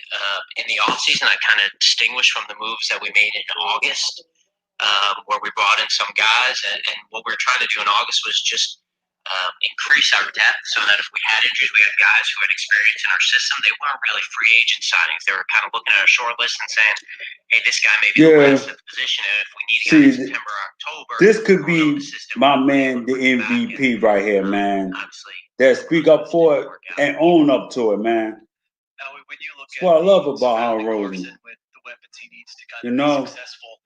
in the offseason I kind of distinguished from the moves that we made in August, where we brought in some guys. And what we were trying to do in August was just increase our depth so that if we had injuries, we had guys who had experience in our system. They weren't really free agent signings. They were kind of looking at a short list and saying, hey, this guy may be the last at the position, and if we need a guy in September or October. This could be my man, the MVP right here, man. That speak up for it and own up to it, man. Now, when you look That's what I love about Howie Roseman. With the weapons he needs to kind of be successful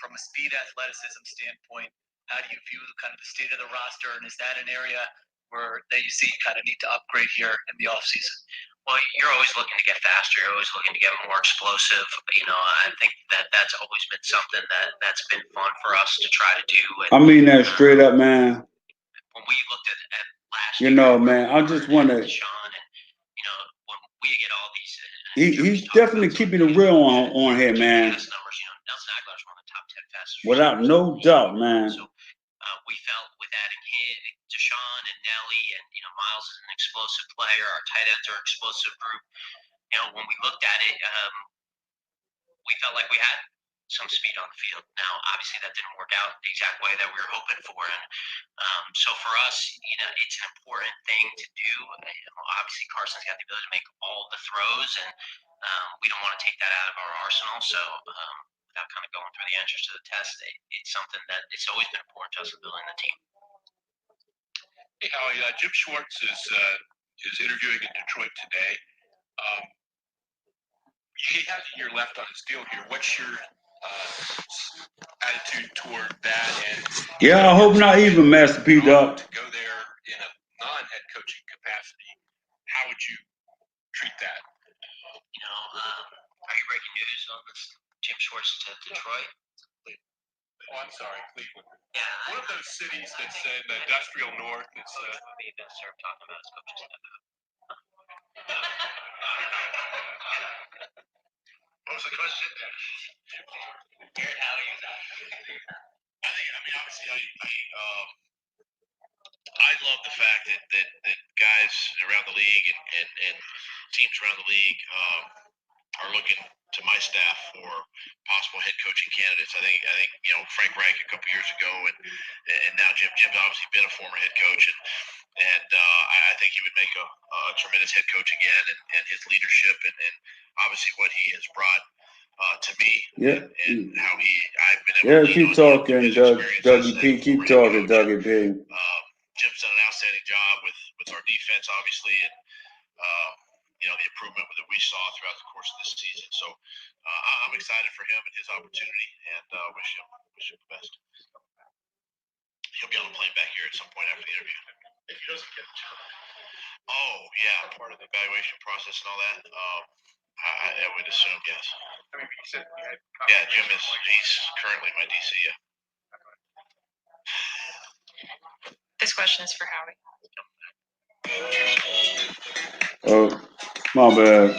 from a speed athleticism standpoint, how do you view kind of the state of the roster, and is that an area where that you see you kind of need to upgrade here in the offseason? Well, you're always looking to get faster. You're always looking to get more explosive. You know, I think that's always been something that's been fun for us to try to do. And, I mean that straight up, man. When we looked at last year, you know, man, I just want to. Sean, and you know, when we get all these, he's definitely keeping it real on here, man. Numbers, you know, Nelson Aguilar's one of the top 10 fastest. Without no doubt, man. So, we felt with adding him, Deshaun and Nelly, and you know, Miles is an explosive player. Our tight ends are an explosive group. You know, when we looked at it, we felt like we had some speed on the field. Now, obviously, that didn't work out the exact way that we were hoping for, and so for us, you know, it's an important thing to do. Obviously, Carson's got the ability to make all the throws, and we don't want to take that out of our arsenal. So. Without kind of going through the answers to the test, it's something that it's always been important to us in building the team. Hey, Howie, Jim Schwartz is interviewing in Detroit today. He has a year left on his deal here. What's your attitude toward that? And yeah, I hope not even, Master P. Duck. To go there in a non-head coaching capacity, how would you treat that? You know, are you breaking news on this? Jim Schwartz to Detroit? Oh, I'm sorry, Cleveland. Yeah. One of those cities that's in the industrial north. It's maybe best start talking about his coaching staff. What was the question? Garrett, how are you? I mean, obviously, I love the fact that guys around the league and teams around the league are looking to my staff for possible head coaching candidates. I think you know, Frank Reich a couple years ago, and now Jim's obviously been a former head coach, and I think he would make a tremendous head coach again, and his leadership and obviously what he has brought to me, and how I've been able to keep talking, Dougie P. Keep talking, Dougie P. Jim's done an outstanding job with our defense, obviously, and you know, the improvement that we saw throughout the course of this season. So I'm excited for him and his opportunity, and wish him the best. He'll be on the plane back here at some point after the interview. If he doesn't get the job. Oh yeah, part of the evaluation process and all that. I would assume yes. I mean, you said you had. Yeah, he's currently my DC. Yeah. This question is for Howie. Oh, my bad.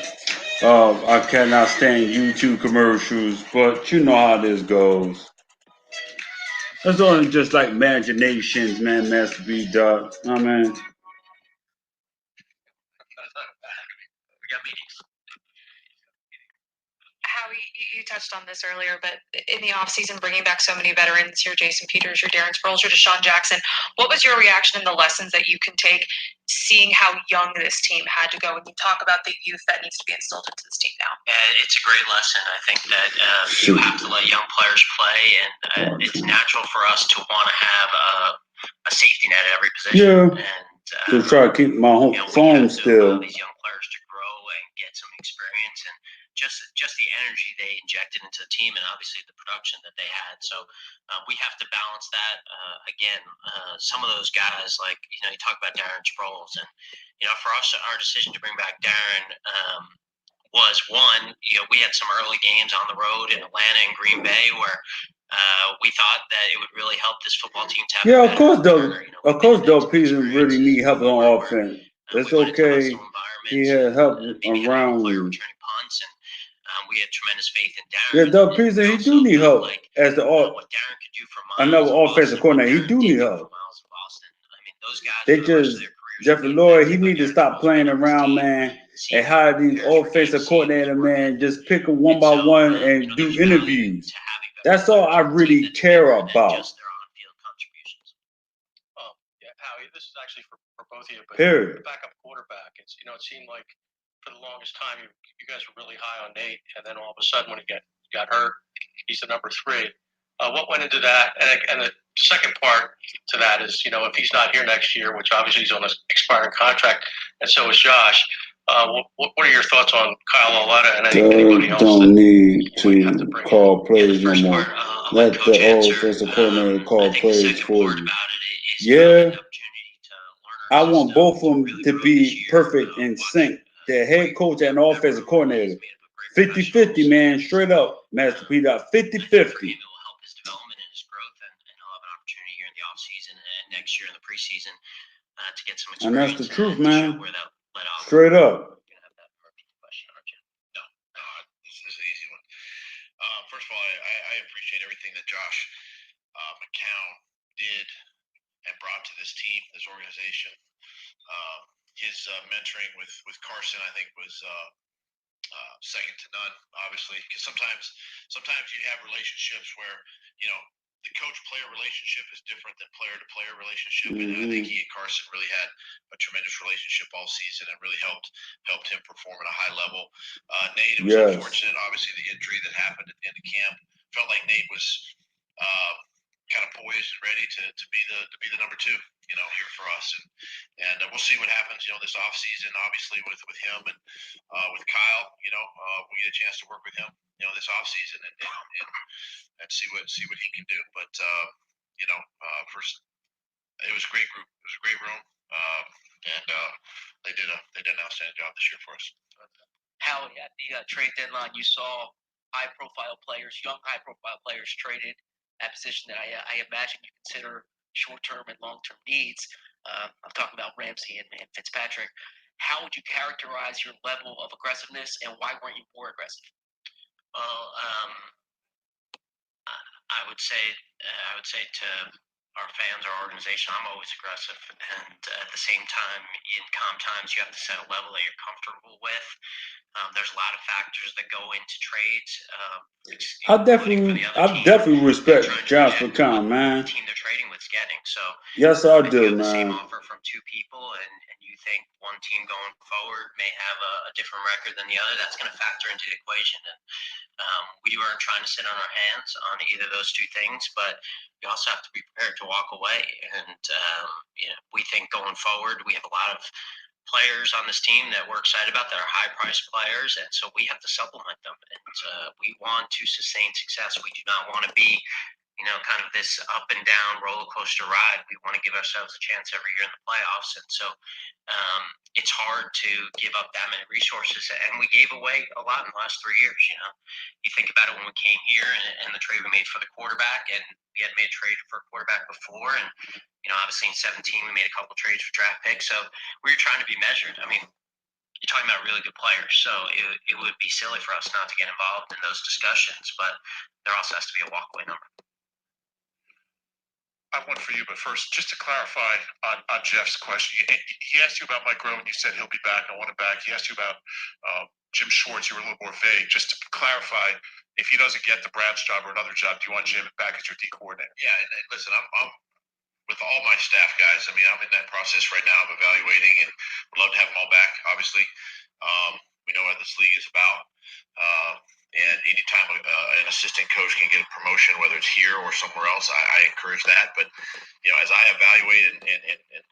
I cannot stand YouTube commercials, but you know how this goes. It's only just like imaginations, man, Master B. Duck. I mean. We got meetings. Howie, you touched on this earlier, but in the offseason, bringing back so many veterans, your Jason Peters, your Darren Sproles, your Deshaun Jackson, what was your reaction and the lessons that you can take seeing how young this team had to go? When you talk about the youth that needs to be instilled into this team now. It's a great lesson. I think that you have to let young players play, and it's natural for us to want to have a safety net at every position. Yeah. And To try to keep my home phone still. Allow these young players to grow and get some experience, and just the energy they injected into the team, and obviously the production that they had. So we have to balance that. Again, some of those guys, like you talk about Darren Sproles, and for us, our decision to bring back Darren was one. We had some early games on the road in Atlanta and Green Bay where we thought that it would really help this football team to have. Yeah, of course, Doug Pederson really need help on offense. It's okay. He had help around him. We had tremendous faith in Darren. Yeah, Doug Pederson, he do need help as the what Darren could do for another offensive coordinator. He do need help. Those guys, they just Jeffrey Lloyd. He need to stop playing around, man, and hire these offensive coordinator, man. Just pick them one by one and do interviews. That's all I really care about. Yeah, Howie, this is actually for both of you. But Period. The backup quarterback, it seemed like for the longest time you guys were really high on Nate, and then all of a sudden when he got hurt, he's the number 3. What went into that? And the second part to that is, if he's not here next year, which obviously he's on an expiring contract, and so is Josh. What are your thoughts on Kyle Lauletta and anybody else? Don't need to call plays no more. Let the offensive coordinator call plays for you. Yeah, I want both of them to be perfect in sync. The head coach and offensive coordinator. 50-50, man, straight up, Master Peter, 50-50. Next year in the preseason to get some experience. And that's the truth, man. Straight up. No, this is an easy one. First of all, I appreciate everything that Josh McCown did and brought to this team, this organization. His mentoring with Carson, I think, was second to none. Obviously, because sometimes you have relationships where the coach-player relationship is different than player-to-player relationship, and I think he and Carson really had a tremendous relationship all season and really helped him perform at a high level. Nate, it was unfortunate, obviously, the injury that happened at the end of camp. Felt like Nate was kind of poised and ready to be the number 2, here for us, and we'll see what happens, this offseason, obviously with him and with Kyle. We get a chance to work with him, this offseason and see what he can do. But first, it was a great group. It was a great room, and they did an outstanding job this year for us. Howie, at the trade deadline, you saw young high-profile players traded at position that I imagine you consider short-term and long-term needs. I'm talking about Ramsey and Fitzpatrick. How would you characterize your level of aggressiveness, and why weren't you more aggressive? Well, I would say to our fans, our organization, I'm always aggressive, and at the same time, in calm times, you have to set a level that you're comfortable with. There's a lot of factors that go into trades. I definitely respect Josh McCown, man. The team they're trading with's getting. So yes, I do, man. You have the same offer from 2 people, and you think one team going forward may have a different record than the other. That's going to factor into the equation. And we weren't trying to sit on our hands on either of those 2 things, but we also have to be prepared to walk away. And we think going forward, we have a lot of players on this team that we're excited about that are high-priced players, and so we have to supplement them. And we want to sustain success. We do not want to be, kind of this up and down roller coaster ride. We want to give ourselves a chance every year in the playoffs, and so it's hard to give up that many resources. And we gave away a lot in the last 3 years. You think about it when we came here and the trade we made for the quarterback, and we had made a trade for a quarterback before, and obviously in 17 we made a couple trades for draft picks. So we were trying to be measured. I mean, you're talking about really good players, so it would be silly for us not to get involved in those discussions. But there also has to be a walkaway number. I have one for you, but first, just to clarify on Jeff's question, he asked you about Mike Rowe, and you said he'll be back. I want him back. He asked you about Jim Schwartz. You were a little more vague. Just to clarify, if he doesn't get the Browns job or another job, do you want Jim back as your D coordinator? Yeah, and listen, I'm with all my staff guys. I mean, I'm in that process right now of evaluating, and would love to have them all back. Obviously, we know what this league is about. And anytime an assistant coach can get a promotion, whether it's here or somewhere else, I encourage that. But, as I evaluate and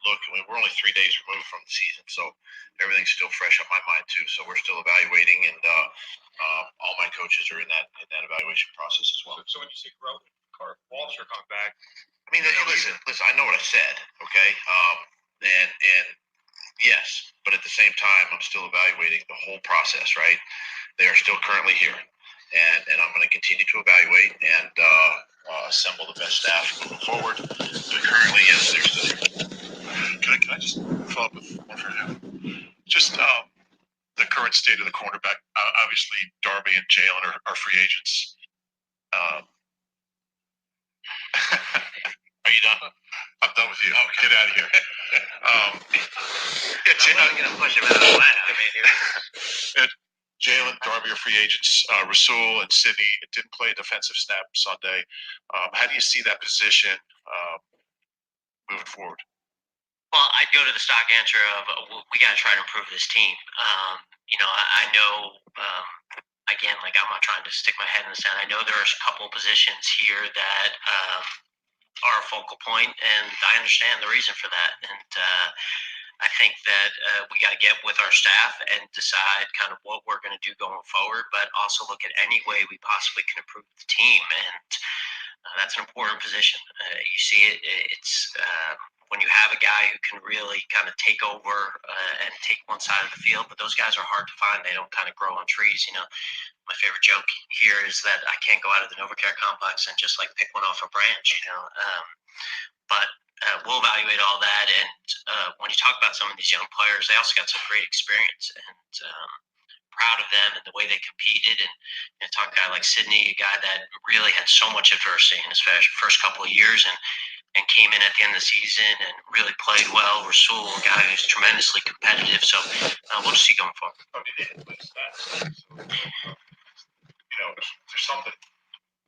look, I mean, we're only 3 days removed from the season, so everything's still fresh on my mind too. So we're still evaluating, and all my coaches are in that evaluation process as well. So when you say Rowe and Walsh are coming back, I mean, listen, I know what I said, okay? And yes, but at the same time, I'm still evaluating the whole process, right? They are still currently here, and I'm going to continue to evaluate and assemble the best staff moving forward. But currently, yes, they're still here. Can I just follow up with one for him? Just the current state of the cornerback. Obviously, Darby and Jalen are free agents. Are you done? I'm done with you. Oh, get out of here. Jalen, Darby are free agents. Rasul and Sidney didn't play a defensive snap Sunday. How do you see that position moving forward? Well, I'd go to the stock answer of we got to try to improve this team. I know, again, like I'm not trying to stick my head in the sand. I know there's a couple of positions here that are a focal point, and I understand the reason for that. And I think that we got to get with our staff and decide kind of what we're going to do going forward, but also look at any way we possibly can improve the team. And that's an important position. You see it. It's when you have a guy who can really kind of take over and take one side of the field, but those guys are hard to find. They don't kind of grow on trees. My favorite joke here is that I can't go out of the NovaCare complex and just like pick one off a branch, but we'll evaluate all that. And when you talk about some of these young players, they also got some great experience, and proud of them and the way they competed. And talk a guy like Sidney, a guy that really had so much adversity in his first couple of years and came in at the end of the season and really played well. Rasul, a guy who's tremendously competitive. So we'll just see going forward. There's something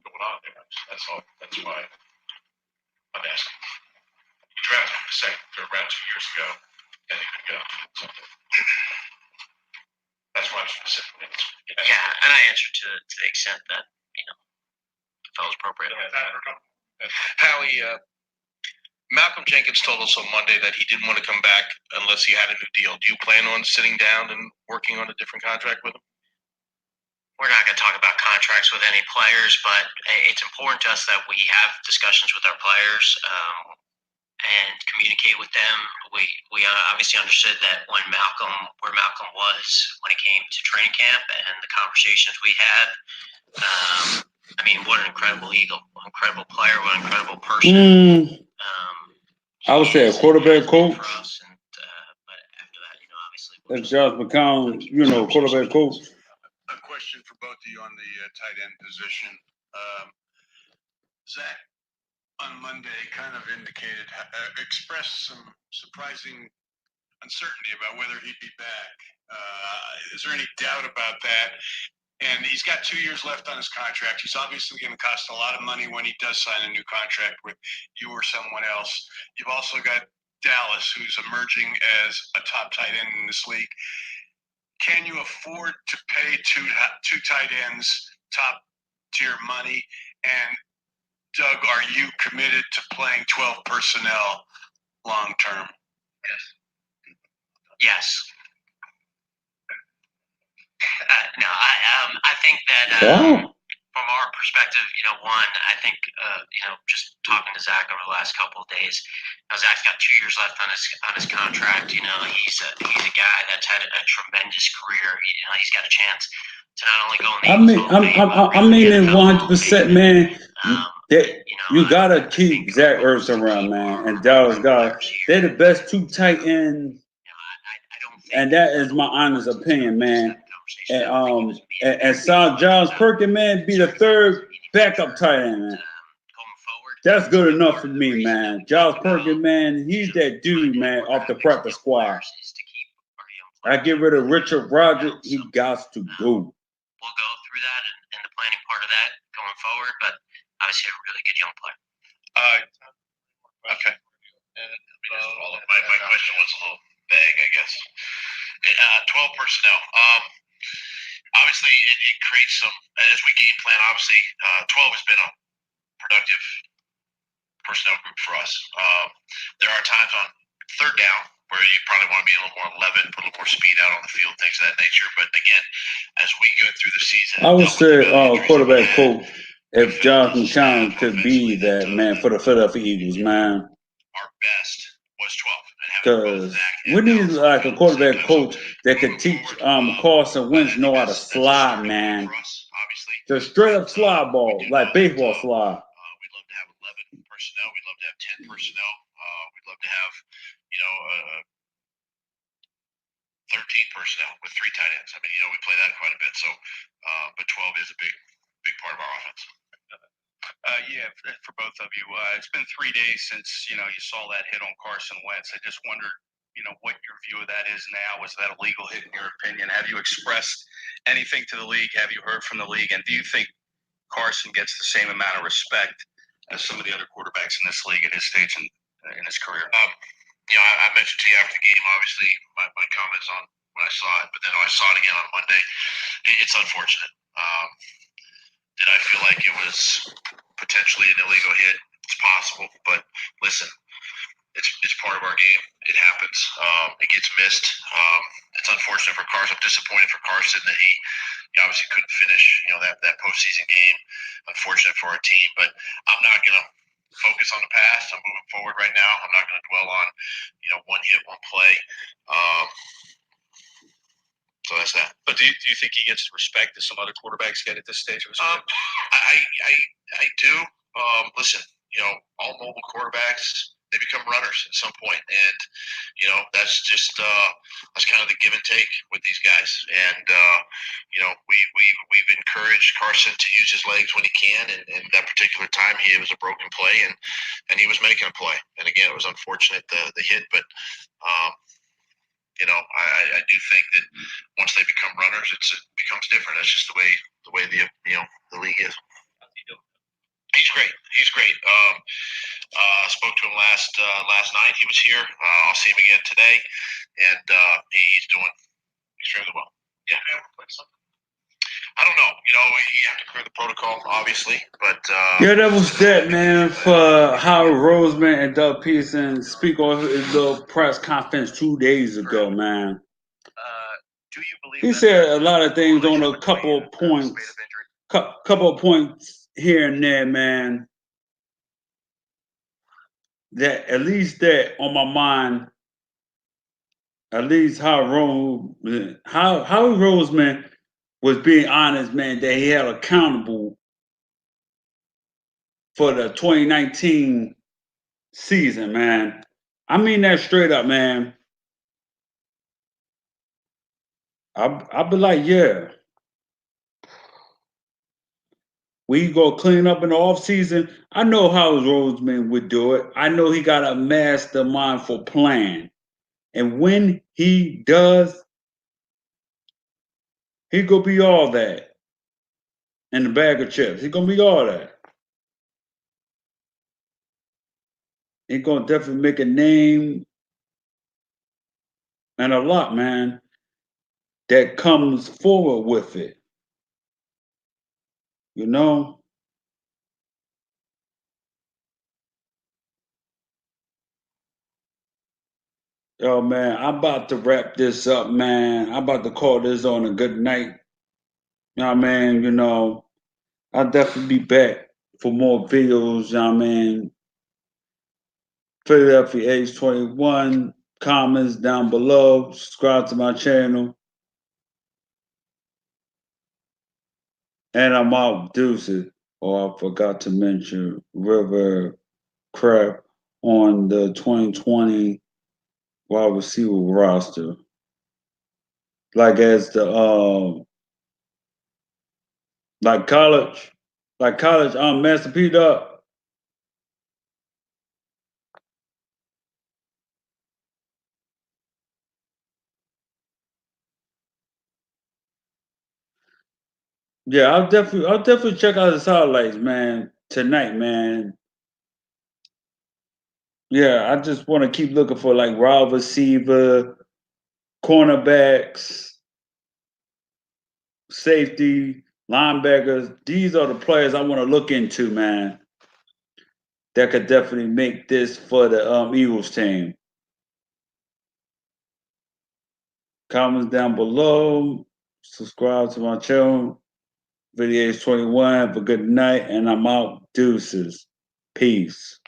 going on there. That's all. That's why I'm asking. You drafted him second, third round 2 years ago, and he could go. That's why I'm specifically. Yeah, and I answered to the extent that felt appropriate. Howie, Malcolm Jenkins told us on Monday that he didn't want to come back unless he had a new deal. Do you plan on sitting down and working on a different contract with him? We're not going to talk about contracts with any players, but it's important to us that we have discussions with our players and communicate with them. We obviously understood that where Malcolm was when it came to training camp and the conversations we had. What an incredible Eagle, what an incredible player, what an incredible person. I would say a quarterback coach. For us, but after that, obviously. That's Josh McCown, quarterback coach. A question for both of you on the tight end position. Zach on Monday kind of expressed some surprising uncertainty about whether he'd be back. Is there any doubt about that? And he's got 2 years left on his contract. He's obviously going to cost a lot of money when he does sign a new contract with you or someone else. You've also got Dallas, who's emerging as a top tight end in this league. Can you afford to pay two tight ends top tier money? And Doug, are you committed to playing 12 personnel long term? Yes. No, I think that from our perspective, I think just talking to Zach over the last couple of days, Zach's got 2 years left on his contract. He's a guy that's had a tremendous career. He's got a chance to not only go in the I mean it 100%, man. You gotta keep Zach Ertz around, man, and Dallas Goedert. They're the best two tight ends, and that is my honest opinion, man. And saw Giles Perkins, man, be the third backup tight end, man. Going forward, That's good enough for me, man. Giles Perkins, man, he's that dude, man, off the practice squad. I get rid of Richard Rodgers, he got to go. We'll go through that and the planning part of that going forward, but obviously a really good young player. Okay. My question was a little vague, I guess. 12 personnel. Obviously, it creates some, as we game plan, obviously, 12 has been a productive personnel group for us. There are times on third down where you probably want to be a little more 11, put a little more speed out on the field, things of that nature. But again, as we go through the season, I would say quarterback coach, if Jonathan Challenge could be that man for the Philadelphia Eagles, man. Our best was 12. Because we need like a quarterback coach that could teach Carson Wentz know how to slide, man. The straight up slide ball, like baseball slide. We'd love to have 11 personnel. We'd love to have 10 personnel. We'd love to have, 13 personnel with 3 tight ends. I mean, we play that quite a bit. So, but 12 is a big part of our offense. Yeah, for both of you. It's been 3 days since you saw that hit on Carson Wentz. I just wondered, what your view of that is now. Was that a legal hit in your opinion? Have you expressed anything to the league? Have you heard from the league? And do you think Carson gets the same amount of respect as some of the other quarterbacks in this league at his stage in his career? I mentioned to you after the game, obviously, my comments on when I saw it, but then when I saw it again on Monday, it's unfortunate. Did I feel like it was potentially an illegal hit? It's possible, but listen, it's part of our game. It happens. It gets missed. It's unfortunate for Carson. I'm disappointed for Carson that he obviously couldn't finish, that postseason game. Unfortunate for our team, but I'm not going to focus on the past. I'm moving forward right now. I'm not going to dwell on, one hit, one play. So that's that. But do you think he gets the respect that some other quarterbacks get at this stage? I do. Listen, all mobile quarterbacks, they become runners at some point, and that's just that's kind of the give and take with these guys. And we've encouraged Carson to use his legs when he can, and that particular time it was a broken play, and he was making a play. And again, it was unfortunate the hit, but I do think that once they become runners, it becomes different. That's just the way the league is. He's great. Spoke to him last night. He was here. I'll see him again today, and he's doing extremely well. Yeah. I don't know. You have to clear the protocol, obviously, but yeah, that was that, man. For Howie Roseman and Doug Pederson speak on his little press conference 2 days ago, man. Do you believe he said a lot of things on a couple of points, here and there, man. That at least that on my mind. At least Howie Roseman was being honest, man, that he held accountable for the 2019 season, man. I mean that straight up, man. I'll be like, yeah. We go clean up in the offseason. I know how Roseman would do it. I know he got a mastermindful plan. And when he does, he gonna be all that. And the bag of chips. He gonna be all that. He gonna definitely make a name and a lot, man, that comes forward with it. Yo, man, I'm about to wrap this up, man. I'm about to call this on a good night. You know what I mean? I'll definitely be back for more videos, you know what I mean? Philadelphia Age 21, comments down below, subscribe to my channel. And I'm out, deuces. I forgot to mention River Crap on the 2020 wide receiver roster. Like as the like college, Master P Dub. Yeah, I'll definitely check out his highlights, man, tonight, man. Yeah, I just want to keep looking for like wide receiver, cornerbacks, safety, linebackers. These are the players I want to look into, man. That could definitely make this for the Eagles team. Comments down below. Subscribe to my channel. Video 21. Have a good night, and I'm out. Deuces. Peace.